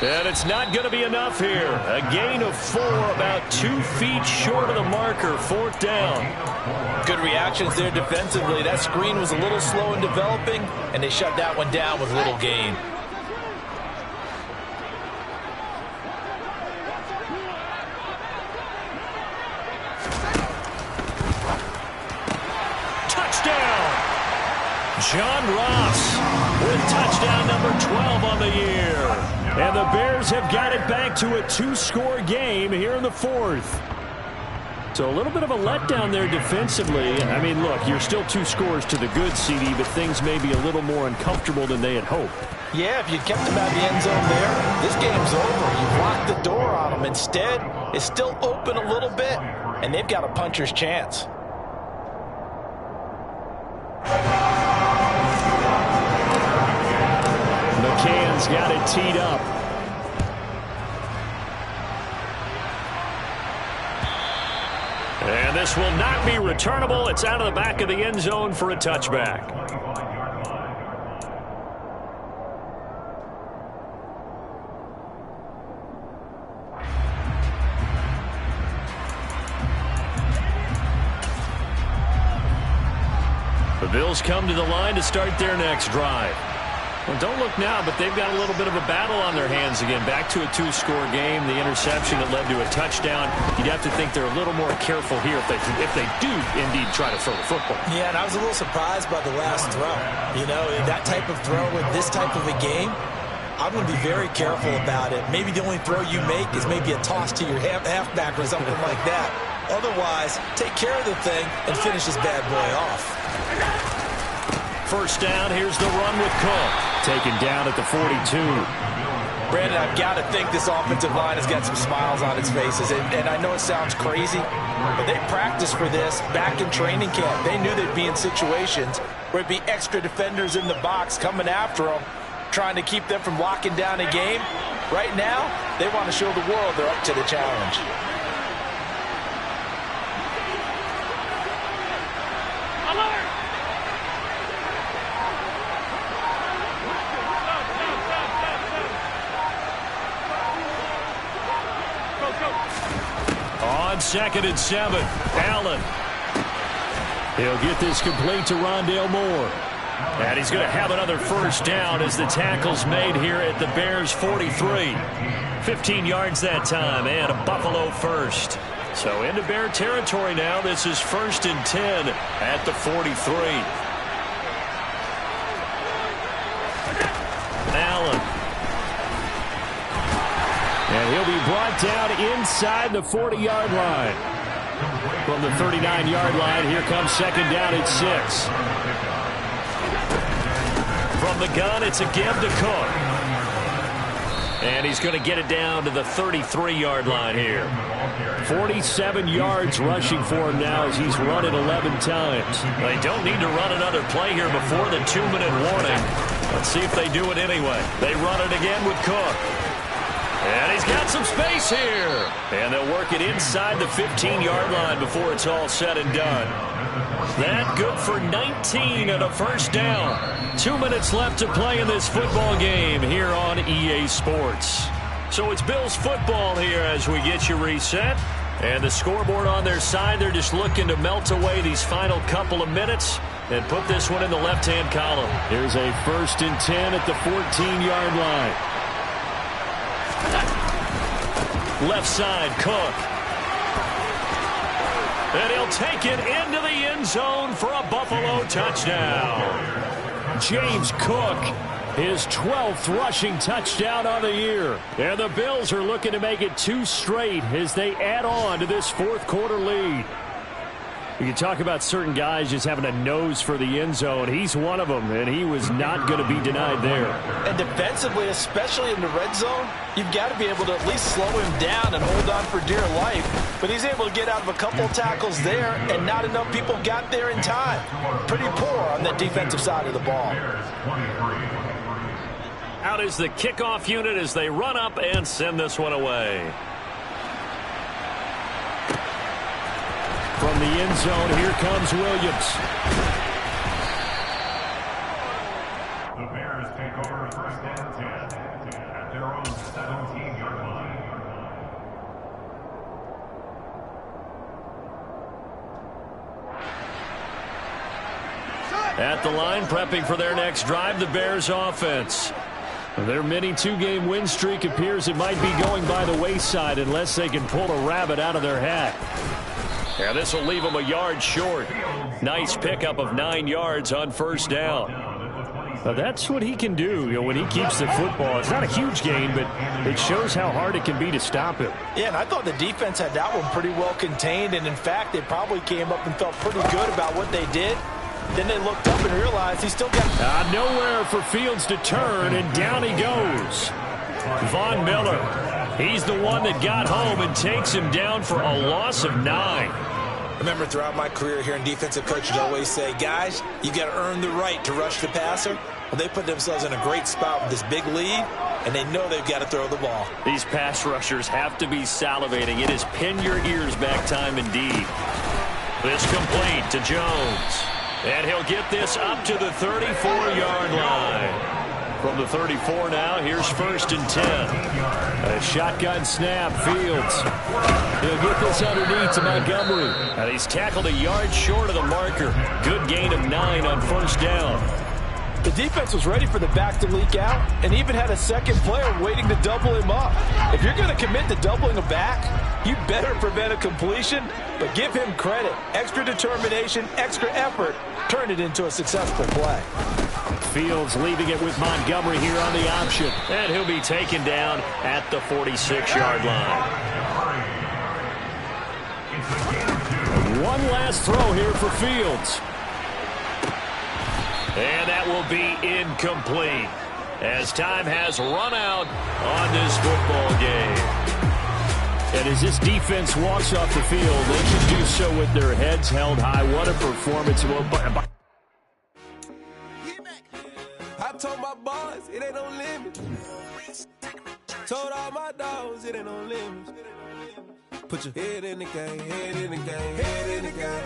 And it's not going to be enough here. A gain of 4, about 2 feet short of the marker, 4th down. Good reactions there defensively. That screen was a little slow in developing, and they shut that one down with little gain. John Ross with touchdown number 12 on the year. And the Bears have got it back to a 2-score game here in the 4th. So a little bit of a letdown there defensively. I mean, look, you're still 2 scores to the good, CD, but things may be a little more uncomfortable than they had hoped. Yeah, if you kept them out of the end zone there, this game's over. You've locked the door on them. Instead, it's still open a little bit, and they've got a puncher's chance. McCann's got it teed up. And this will not be returnable. It's out of the back of the end zone for a touchback. The Bills come to the line to start their next drive. Well, don't look now, but they've got a little bit of a battle on their hands again. Back to a 2-score game. The interception that led to a touchdown. You'd have to think they're a little more careful here if they do indeed try to throw the football. Yeah, and I was a little surprised by the last throw. You know, that type of throw with this type of a game, I'm going to be very careful about it. Maybe the only throw you make is maybe a toss to your halfback or something like that. Otherwise, take care of the thing and finish this bad boy off. First down, here's the run with Cook. Taken down at the 42. Brandon, I've got to think this offensive line has got some smiles on its faces. And I know it sounds crazy, but they practiced for this back in training camp. They knew they'd be in situations where it'd be extra defenders in the box coming after them, trying to keep them from locking down a game. Right now, they want to show the world they're up to the challenge. On 2nd and 7, Allen. He'll get this complete to Rondale Moore. And he's going to have another first down as the tackle's made here at the Bears' 43. 15 yards that time and a Buffalo first. So into Bear territory now. This is 1st and 10 at the 43. Allen. And he'll be brought down inside the 40-yard line. From the 39-yard line, here comes 2nd down at 6. From the gun, it's a give to Cook. And he's going to get it down to the 33-yard line here. 47 yards rushing for him now as he's run it 11 times. They don't need to run another play here before the 2-minute warning. Let's see if they do it anyway. They run it again with Cook. And he's got some space here. And they'll work it inside the 15-yard line before it's all said and done. That good for 19 and a first down. 2 minutes left to play in this football game here on EA Sports. So it's Bills football here as we get you reset. And the scoreboard on their side, they're just looking to melt away these final couple of minutes and put this one in the left-hand column. Here's a 1st and 10 at the 14-yard line. Left side, Cook. And he'll take it into the end zone for a Buffalo touchdown. James Cook, his 12th rushing touchdown on the year. And the Bills are looking to make it 2 straight as they add on to this 4th quarter lead. You can talk about certain guys just having a nose for the end zone. He's one of them, and he was not going to be denied there. And defensively, especially in the red zone, you've got to be able to at least slow him down and hold on for dear life. But he's able to get out of a couple tackles there, and not enough people got there in time. Pretty poor on the defensive side of the ball. Out is the kickoff unit as they run up and send this one away. From the end zone, here comes Williams. The Bears take over 1st and 10 at their own 7. At the line, prepping for their next drive, the Bears offense. Their mini two-game win streak appears it might be going by the wayside unless they can pull a rabbit out of their hat. Yeah, this will leave them a yard short. Nice pickup of 9 yards on first down. That's what he can do, when he keeps the football. It's not a huge gain, but it shows how hard it can be to stop him. Yeah, and I thought the defense had that one pretty well contained, and in fact, they probably came up and felt pretty good about what they did. Then they looked up and realized he still got... nowhere for Fields to turn, and down he goes. Von Miller, he's the one that got home and takes him down for a loss of 9. I remember throughout my career hearing defensive coaches always say, guys, you got to earn the right to rush the passer. Well, they put themselves in a great spot with this big lead, and they know they've got to throw the ball. These pass rushers have to be salivating. It is pin your ears back time indeed. This complete to Jones. And he'll get this up to the 34-yard line. From the 34 now, here's 1st and 10. A shotgun snap, Fields. He'll get this underneath to Montgomery. And he's tackled a yard short of the marker. Good gain of 9 on first down. The defense was ready for the back to leak out and even had a second player waiting to double him up. If you're going to commit to doubling a back, you better prevent a completion, but give him credit. Extra determination, extra effort, turned it into a successful play. Fields leaving it with Montgomery here on the option. And he'll be taken down at the 46-yard line. One last throw here for Fields. And that will be incomplete as time has run out on this football game. And as this defense walks off the field, they should do so with their heads held high. What a performance. I told my boys it ain't no limit. Told all my dogs it ain't no limit. Put your head in the game, head in the game, head in the game.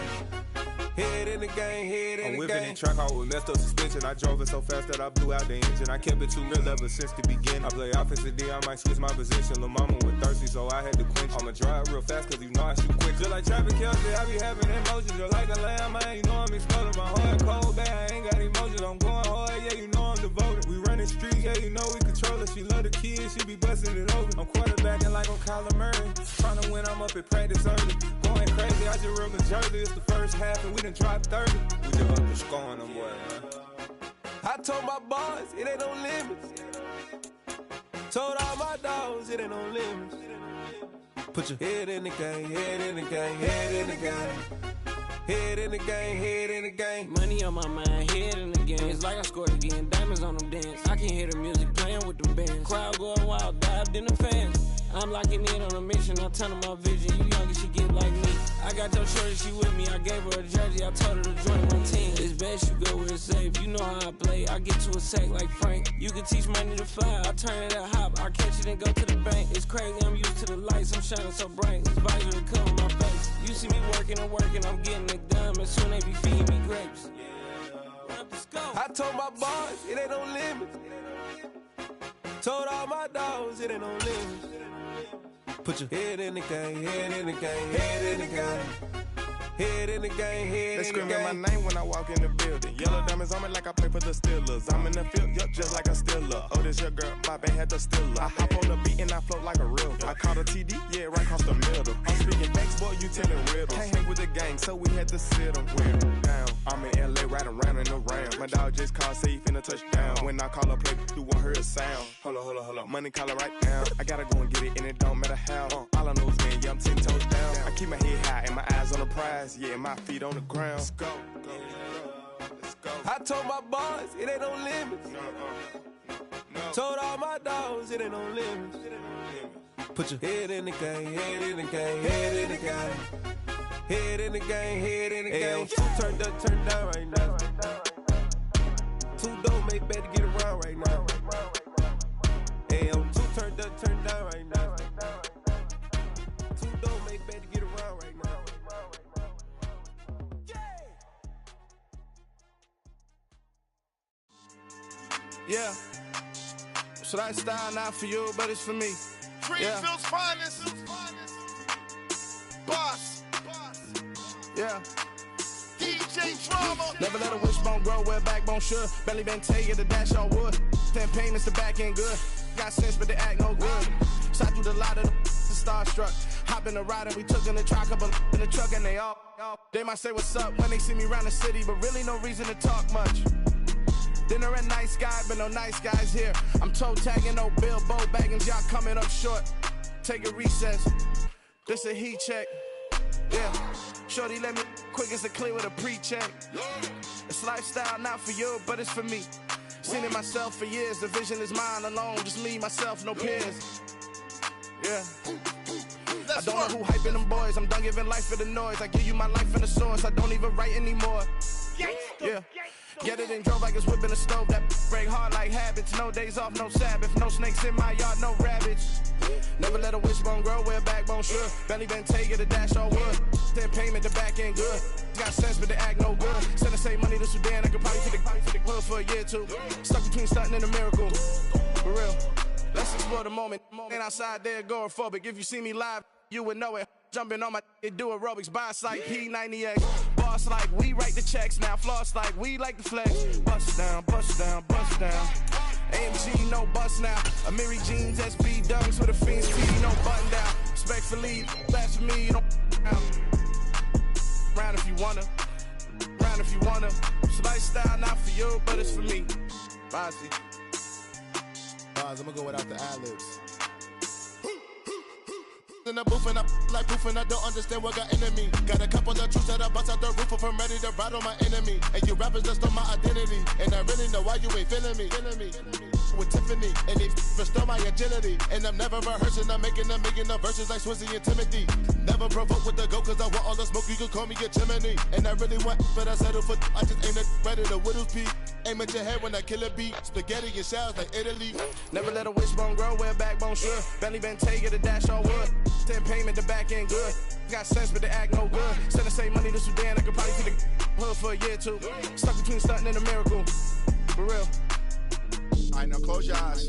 Head in the game, head in the game. I'm whipping the track out with messed up suspension. I drove it so fast that I blew out the engine. I kept it too real ever since the beginning. I play offensive D, I might switch my position. Lil' mama was thirsty, so I had to quench. I'ma drive real fast, cause you know I shoot quick. Just like Travis Kelce, I be having emotions. Just like a lamb, man, you know I'm exploding. My heart cold, bad, I ain't got emotions. I'm going hard, yeah, you know I'm devoted. We run the streets, yeah, you know we control it. She love the kids, she be busting it over. I'm quarterbacking like I'm Kyler Murray. Trying to win, I'm up at practice early. Going crazy, I just real the jersey. It's the first half, and we done dropped 30. We just up to scoring them, boy, man. I told my boys it ain't no limits. Told all my dogs it ain't no limits. Put your head in the game, head in the game, head in the game. Head in the game, head in the game. Money on my mind, head in the game. It's like I scored again, diamonds on them dance. I can hear the music playing with the bands. Crowd going wild, dived in the fans. I'm locking in on a mission, I'm turning my vision. You young and she get like me. I got your shorty, she with me. I gave her a jersey, I told her to join my team. It's best you go where it's safe. You know how I play, I get to a sack like Frank. You can teach money to fly, I turn it at hop. I catch it and go to the bank. It's crazy, I'm used to the lights, I'm shining so bright. This visor to come on my face. You see me working and working, I'm getting it done. And soon they be feeding me grapes. I told my boys it ain't no limits. Told all my dogs it ain't no limits. Put your head in the game, head in the game, head in the game. Head in the game, head in the game. They screaming my name when I walk in the building. Yellow diamonds on me like I play for the Steelers. I'm in the field, yup, just like a Steeler. Oh, this your girl, my bad had the Steeler. I hop on the beat and I float like a real. I caught a TD, yeah, right across the middle. I'm speaking facts, boy, you telling riddles. Can't hang with the gang, so we had to sit them down. I'm in LA, riding around in the round. My dog just called, say he finna touchdown. When I call a play, you won't hear a sound. Hold up, money call it right now. I gotta go and get it, and it don't matter how. All I know is, man, yeah, I'm 10 toes down. I keep my head high and my eyes on the prize. Yeah, my feet on the ground. Let's go. Let's go. I told my boys it ain't no limits. No. Told all my dogs it ain't no limits. Put your head in the game, head in the game, head in the game. Head in the game, head in the game. Two turned up, turned down right now. Two dope make better get around right now. Hey, two turned up, turned down right now. Two dope make better get around right now. Yeah. Should I style not for you, but it's for me. Greenfield's finest. Boss. Yeah. Heat. DJ Drama. Never let a wishbone grow where a backbone should. Belly been taken to dash all wood. 10 payments to back end good. Got sense, but they act no good. Shot through the lot of the starstruck. Hop in the ride and we took in the truck up in the truck and they all. They might say what's up when they see me around the city, but really no reason to talk much. Dinner and nice guy, but no nice guys here. I'm toe tagging, no Bilbo Baggins, y'all coming up short. Take a recess. This a heat check. Yeah. Shorty let me quick as a clear with a pre-check. It's lifestyle, not for you, but it's for me. Seen it myself for years. The vision is mine alone. Just me, myself, no peers. Yeah. I don't know who hyping them boys. I'm done giving life for the noise. I give you my life in the source. I don't even write anymore. Yeah. Get it and drove like it's whipping a stove. That break hard like habits. No days off, no Sabbath. No snakes in my yard, no rabbits. Never let a wishbone grow where a backbone should. Belly been taken to dash all wood. 10 payment to back end good. Got sense, but they act no good. Send the same money to Sudan. I could probably take the club for a year or two. Stuck between stunting and a miracle. For real. Let's explore the moment. Ain't outside there agoraphobic. If you see me live, you would know it. Jumping on my do aerobics, boss like P90X. Boss like we write the checks now. Floss like we like the flex. Bust down, bust down, bust down. AMG, no bust now. Amiri jeans, SB dunks with a fiend's T, no button down. Respectfully, that's for me, you don't round if you wanna. Round if you wanna. It's lifestyle, not for you, but it's for me. Bossy. Bars, I'm gonna go without the ad-libs. In the booth and I like proof and I don't understand what got into me. Got a couple of truths that I bust out the roof if I'm ready to ride on my enemy. And you rappers just stole my identity, and I really know why you ain't feeling me. With Tiffany, and they restore my agility. And I'm never rehearsing, I'm making $1 million verses like Swizzy and Timothy. Never provoke with the go, cause I want all the smoke, you can call me a chimney. And I really want, but I settle for, I just aim at ready to Whittles Peak. Aim at your head when I kill a beat. Spaghetti and shells like Italy. Never let a wishbone grow where a backbone should. Belly been taken to dash all wood. 10 payment to back end good. Got sense, but they act no good. Send the same money to Sudan. I could probably take the hood for a year or two. Stuck between stunting and a miracle. For real. All right, now close your eyes.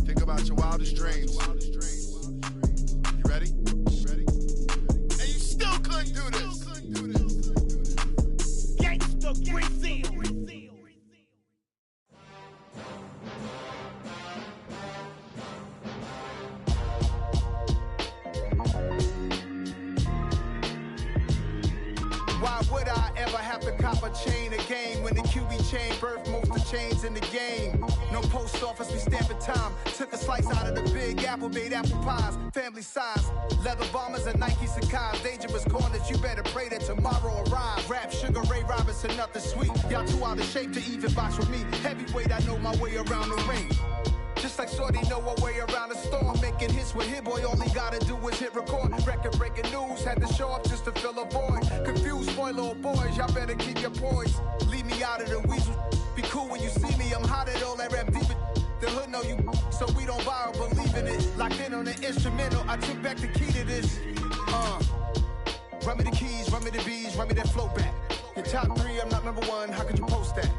Think about your wildest dreams. You ready? And you still couldn't do this. Gangsta Brazil. Why would I ever have to cop a chain a game when the QB chain birthed most of chains in the game? No post office, we stamping time. Took a slice out of the big apple, made apple pies, family size. Leather bombers and Nike Sacai's. Dangerous corners, you better pray that tomorrow arrives. Rap Sugar Ray Robinson, nothing sweet. Y'all too out of shape to even box with me. Heavyweight, I know my way around the ring. Just like Shorty know her way around the storm. Making hits with Hit Boy, all he gotta do is hit record. Record breaking news, had to show up just to fill a void. Confused boy, little boys, y'all better keep your poise. Leave me out of the weasel. Be cool when you see me, I'm hot at all that rap deep. The hood know you, so we don't borrow, believe in it. Locked in on the instrumental, I took back the key to this. Run me the keys, run me the bees, run me that flow back. Your top 3, I'm not #1, how could you post that?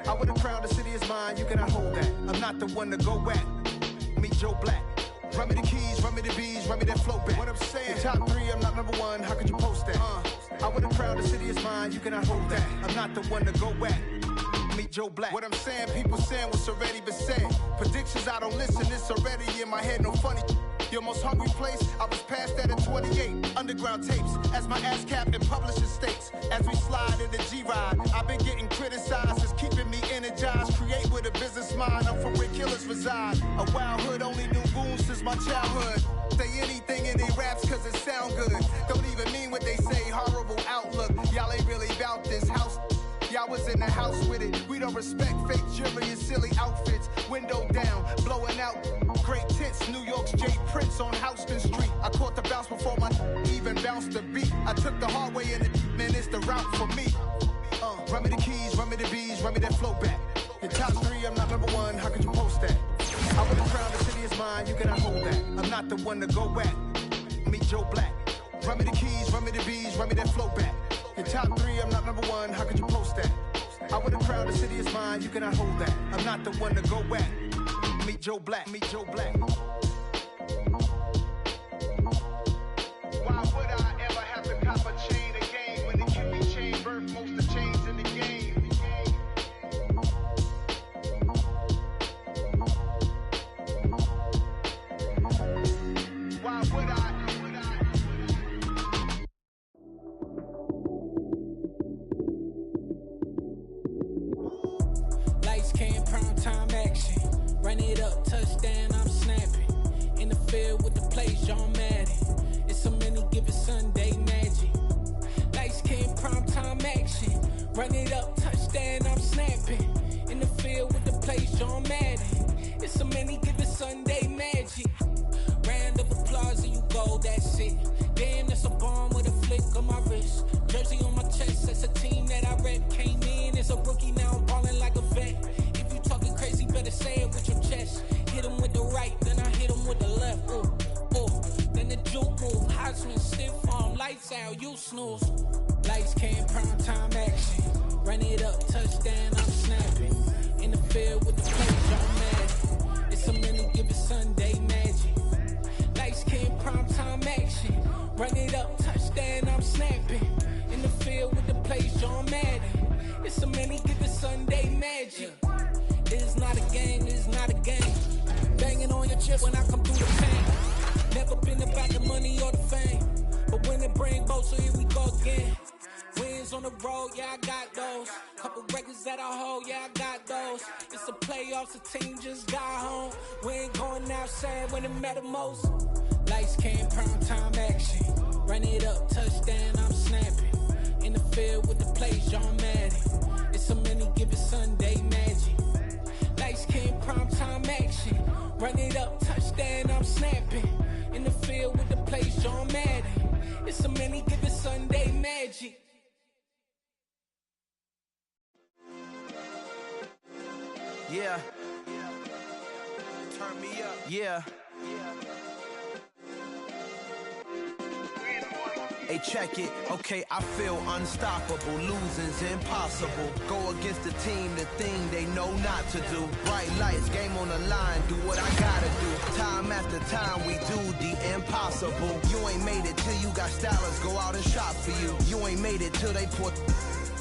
I would've crowned the city is mine, you cannot hold that. I'm not the one to go back. Meet Joe Black. Run me the keys, run me the bees, run me that flow back. What I'm saying, your top 3, I'm not #1, how could you post that? I would've crowned the city is mine, you cannot hold that. I'm not the one to go back. Meet Joe Black. What I'm saying, people saying what's already been said. Predictions, I don't listen, it's already in my head, no funny. Your most hungry place, I was past that in 28. Underground tapes, as my ass cap in publishing states. As we slide in the G-Ride, I've been getting criticized, it's keeping me energized. Create with a business mind, I'm from where killers reside. A wild hood, only knew goons since my childhood. Say anything in they raps cause it sound good. Don't even mean what they say, horrible outlook. Y'all ain't really about this house. Y'all was in the house with it. We don't respect fake jewelry and silly outfits. Window down, blowing out great tits. New York's Jay Prince on Houston Street. I caught the bounce before my even bounced the beat. I took the hard way in it, man, it's the route for me. Run me the keys, run me the bees, run me that flow back. Your top 3, I'm not #1, how could you post that? I would've crowned the city is mine, you cannot hold that. I'm not the one to go back. Meet Joe Black. Run me the keys, run me the bees, run me that flow back. Your top 3, I'm not #1, how could you post that? I would've crowned the city is mine, you cannot hold that. I'm not the one to go back. Meet Joe Black, meet Joe Black. Why would I ever have to cop a chain a game when the QB chain Lights came, prime time action. Run it up, touchdown, I'm snapping. In the field with the plays, John Madden. It's a many given Sunday magic. Lights came, prime time action. Run it up, touchdown, I'm snapping. In the field with the plays, John Madden. It's a many given Sunday magic. Round of applause and you go, that's it. Damn, that's a bomb with a flick on my wrist. Jersey on my chest, that's a team that I rep. Came in as a rookie, now I'm ballin' like a vet. If you talking crazy, better say it with your chest. Hit him with the right, then I hit him with the left. Ooh, ooh. Then the juke move, Heisman, stiff arm, lights out, you snooze. Lights came, prime time action. Run it up, touchdown, I'm snapping. In the field with the plays, I'm mad. It's a many given Sunday magic. Lights came, prime time action. Run it up, touchdown, I'm snapping. In the field with the plays, John Madden. It's a many given Sunday magic. It is not a game, it is not a game. Banging on your chip when I come through the pain. Never been about the money or the fame. But when it bring both, so here we go again. Wins on the road, yeah, I got those. Couple records that I hold, yeah, I got those. It's the playoffs, the team just got home. We ain't going outside when it matter most. Lights came, prime time action. Run it up, touchdown, I'm snapping. In the field with the plays, John Madden. It's a many given Sunday magic. Lights came, prime time action. Run it up, touchdown, I'm snapping. In the field with the plays, John Madden. It's a many given Sunday magic. Yeah. Turn me up. Yeah. Hey, check it. Okay, I feel unstoppable. Losing's impossible. Go against the team, the thing they know not to do. Bright lights, game on the line. Do what I gotta do. Time after time, we do the impossible. You ain't made it till you got stylers go out and shop for you. You ain't made it till they put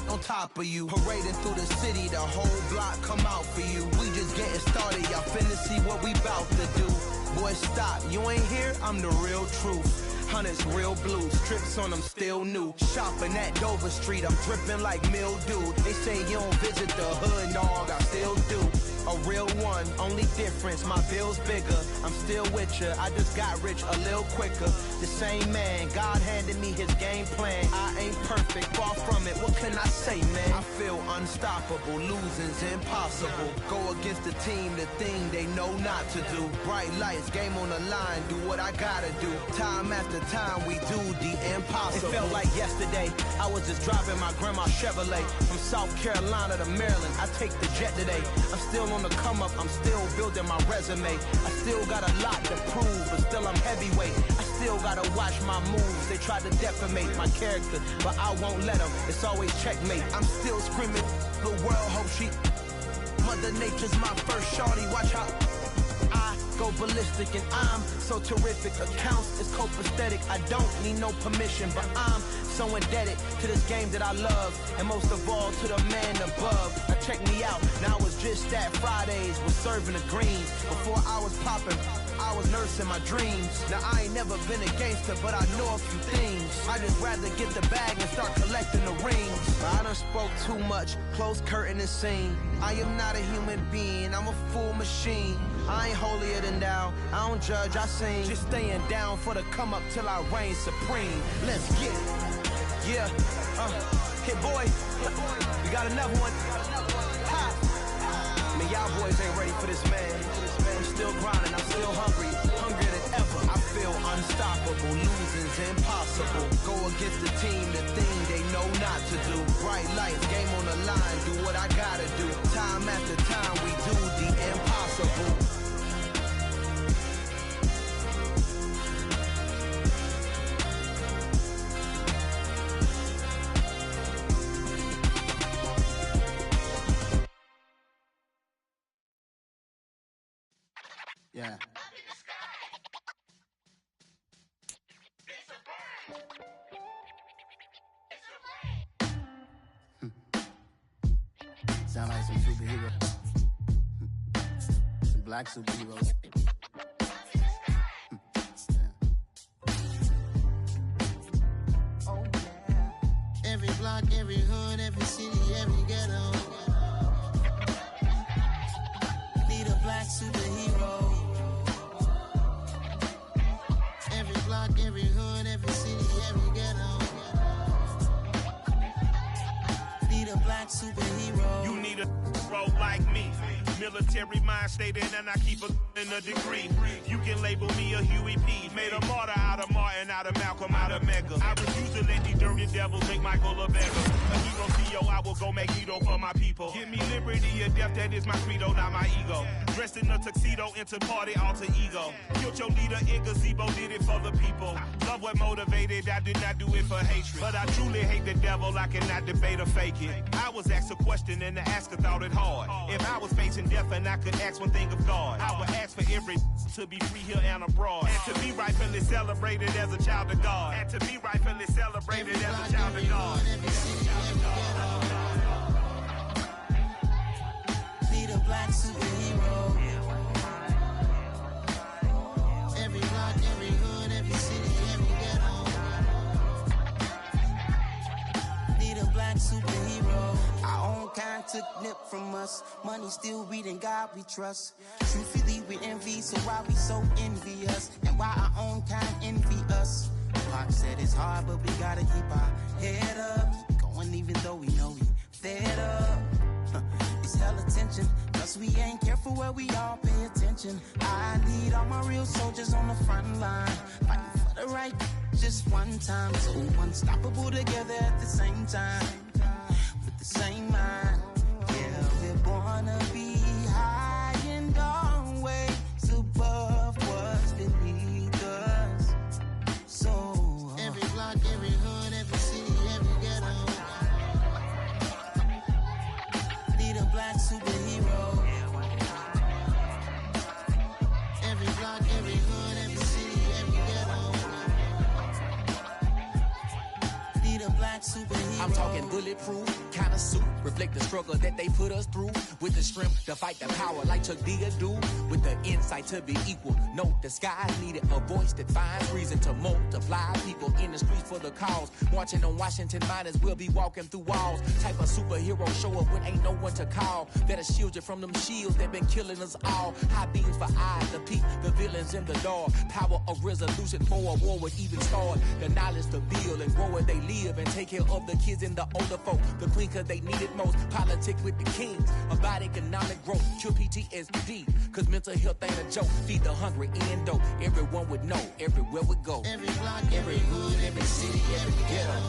on top of you. Parading through the city, the whole block come out for you. We just getting started, y'all finna see what we bout to do. Boy, stop, you ain't here, I'm the real truth. Hunters, real blue, strips on them still new. Shopping at Dover Street, I'm dripping like mildew. They say you don't visit the hood, dog, I still do. A real one, only difference, my bill's bigger. I'm still with ya, I just got rich a little quicker. The same man, God handed me his game plan. I ain't perfect, far from it, what can I say, man? I feel unstoppable, losing's impossible. Go against the team, the thing they know not to do. Bright lights, game on the line, do what I gotta do. Time after time, we do the impossible. It felt like yesterday, I was just driving my grandma's Chevrolet. From South Carolina to Maryland, I take the jet today. I'm still on the come up, I'm still building my resume. I still got a lot to prove, but still I'm heavyweight. I still gotta watch my moves. They try to defamate my character, but I won't let them. It's always checkmate. I'm still screaming, the world hope she. Mother Nature's my first shorty, watch how I go ballistic, and I'm so terrific. Accounts is copacetic, I don't need no permission, but I'm so indebted to this game that I love, and most of all to the man above. Now check me out, now I was just at Fridays, was serving the greens. Before I was popping, I was nursing my dreams. Now I ain't never been a gangster, but I know a few things. I just rather get the bag and start collecting the rings. I done spoke too much, close curtain and scene. I am not a human being, I'm a full machine. I ain't holier than thou, I don't judge, I sing. Just staying down for the come up till I reign supreme. Let's get it. Yeah, hey boy, we got another one. Ha. Man, y'all boys ain't ready for this, man. I'm still grinding, I'm still hungry, hungrier than ever. I feel unstoppable, losing's impossible. Go against the team, the thing they know not to do. Bright lights, game on the line, do what I gotta do. Time after time, we do the impossible. Yeah. Sound like some superheroes. Some black superheroes. Every block, every hood, every city, every ghetto. Need a black superhero. Every block, every hood, every city, every ghetto. Need a black superhero. You need a bro like me. Military mind stated, and I keep in a degree. You can label me a Huey P. Made a martyr out of Martin, out of Malcolm, out of Mega. I refuse to let these dirty devils make Michael a beggar. A hero CEO, I will go Magneto for my people. Give me liberty or death, that is my credo, not my ego. Dressed in a tuxedo, into party, alter ego. Killed your leader in gazebo, did it for the people. Love what motivated, I did not do it for hatred. But I truly hate the devil, I cannot debate or fake it. I was asked a question and the asker thought it hard. If I was facing death and I could ask one thing of God, I would ask for every to be free here and abroad, and to be rightfully celebrated as a child of God, and to be rightfully celebrated as a child of God. Need a black superhero. Every block, every hood, every city, every ghetto. Need a black superhero. Our own kind took nip from us. Money still reading God we trust. Truthfully we envy, so why we so envious? And why our own kind envy us? Pac said it's hard, but we gotta keep our head up. Going even though we know we fed up. It's hella tension, cause we ain't careful where we all pay attention. I need all my real soldiers on the front line, fighting for the right just one time. So unstoppable together at the same time, with the same mind. Yeah, we're born to be high and always above what's beneath us. So every block, every hood, every city, every ghetto. Need a black superhero. Every block, every hood, every city, every ghetto. Need a black superhero. I'm talking bulletproof kind of suit, reflect the struggle that they put us through, with the strength to fight the power like Chuck D do, with the insight to be equal. No, the sky's needed a voice that finds reason to multiply people in the streets for the cause. Marching on Washington, might as well be walking through walls. Type of superhero show up when ain't no one to call. That'll shield you from them shields that been killing us all. High beams for eyes to peek the villains in the dark. Power of resolution for a war would even start. The knowledge to build and grow where they live and take care of the kids and the older folk. The queen cause they need it most. Politic with the kings about economic growth. Cure PTSD cause mental health ain't a joke. Feed the hungry and dope. Everyone would know everywhere we go. Every block, every hood, every city, every ghetto.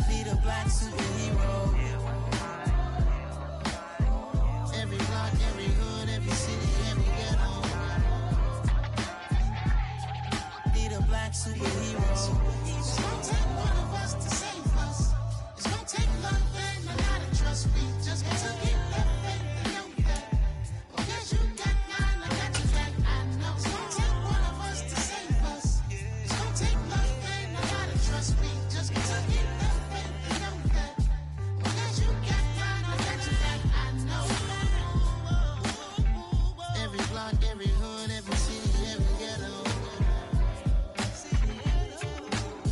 Need a black superhero. Every block, every hood, every city, every ghetto. Need a black superhero. It's gonna take one of us to save us. It's gonna take love and a lot of trust. We just got to get that faith and know that. Because you got mine, I got your back. I know. It's gonna take one of us to save us. It's gonna take love and a lot of trust. We just got to get that faith and know that. Because you got mine, I got your back. I know. Every block, every hood, every city, every ghetto.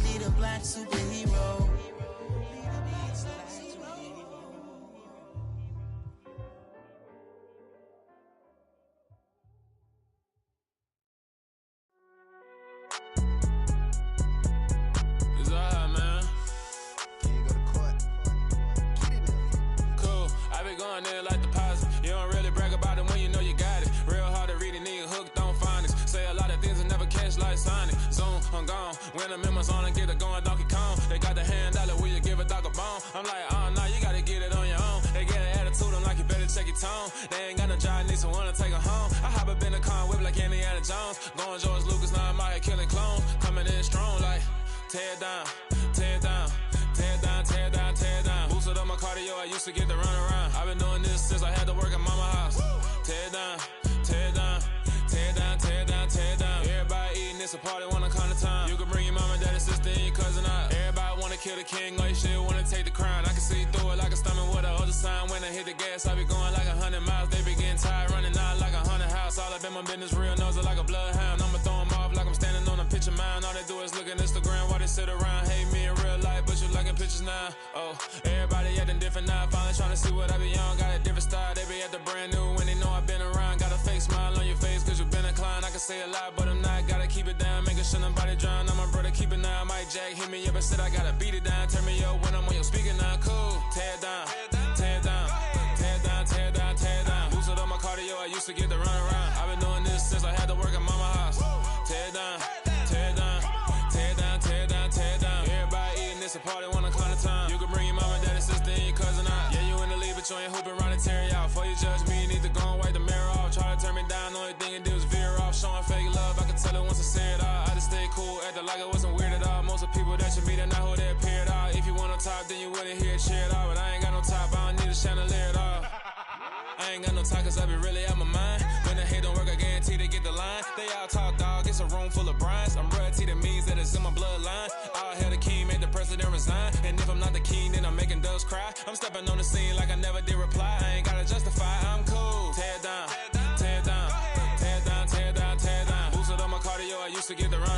Need a black superhero. It's alright, man. Cool. I be going there like deposit. You don't really brag about it when you know you got it. Real hard to read a nigga hooked on phonics. Say a lot of things and never catch like Sonic. Zoom, I'm gone. When I'm in my zone and get it going Donkey Kong. They got the hand dollar, will you give a dog a bone? I'm like, oh no, you gotta get it on your own. They get an attitude, I'm like, you better check your tone. They ain't got no job, need someone to take her home. I hop up in the car, whip like Indiana Jones. Going George Lucas, now I'm out here killing clones. Coming in strong like, tear down, tear down, tear down, tear down, tear down. Boosted up my cardio, I used to get to run around. I've been doing this since I had to work at mama house. Tear down, tear down, tear down, tear down, tear down. Everybody eating, it's a party, wanna come to time. You can bring your mama, daddy, sister, and your cousin out. Everybody wanna kill the king, or you shit wanna take the crown. I can see through it like a stomach with a other sign. When I hit the gas, I be going like 100 miles. They be getting tired, running out like 100 house. All up in my business, real nose like a bloodhound. I'ma throw them off like I'm standing on a picture mound. All they do is look at Instagram while they sit around now. Oh, everybody acting different now. Finally trying to see what I be on. Got a different style, they be at the brand new when they know I've been around. Got a fake smile on your face cause you been inclined. I can say a lot, but I'm not. Gotta keep it down, making sure nobody drown. I'm my brother, keep it now. Mike Jack hit me up and said I gotta beat it down. Turn me up when I'm on your speaker now. Cool, tear it down, tear it down, tear it down, tear it down, tear it down. Boosted up my cardio, I used to get the run around. I've been doing this since I had to work at mama house. Tear it down, tear it down, tear it down, tear it down, tear it down. Everybody eating this a party, wanna climb the time. You can bring your mama, daddy, sister, and your cousin out. Yeah, you in the lead, but you ain't hooping around and tear you out. Before you judge me, you need to go and wipe the mirror off. Try to turn me down, only thing it do is veer off. Showing fake love, I can tell it once I say it all. I just stay cool, acting like it wasn't weird at all. Most of the people that you meet are not who they appear at all. If you want on top, then you wouldn't hear it cheer at all. But I ain't got no top, I don't need a chandelier at all. I ain't got no talk cause I be really out my mind. When the hate don't work, I guarantee they get the line. They all talk, dog, it's a room full of brinds. I'm royalty, that means that it's in my bloodline. All hail the king, make the president resign. And if I'm not the king, then I'm making doves cry. I'm stepping on the scene like I never did reply. I ain't gotta justify, I'm cool. Tear it down, tear it down, tear it down, tear it down, tear it down. Boosted on my cardio, I used to get the run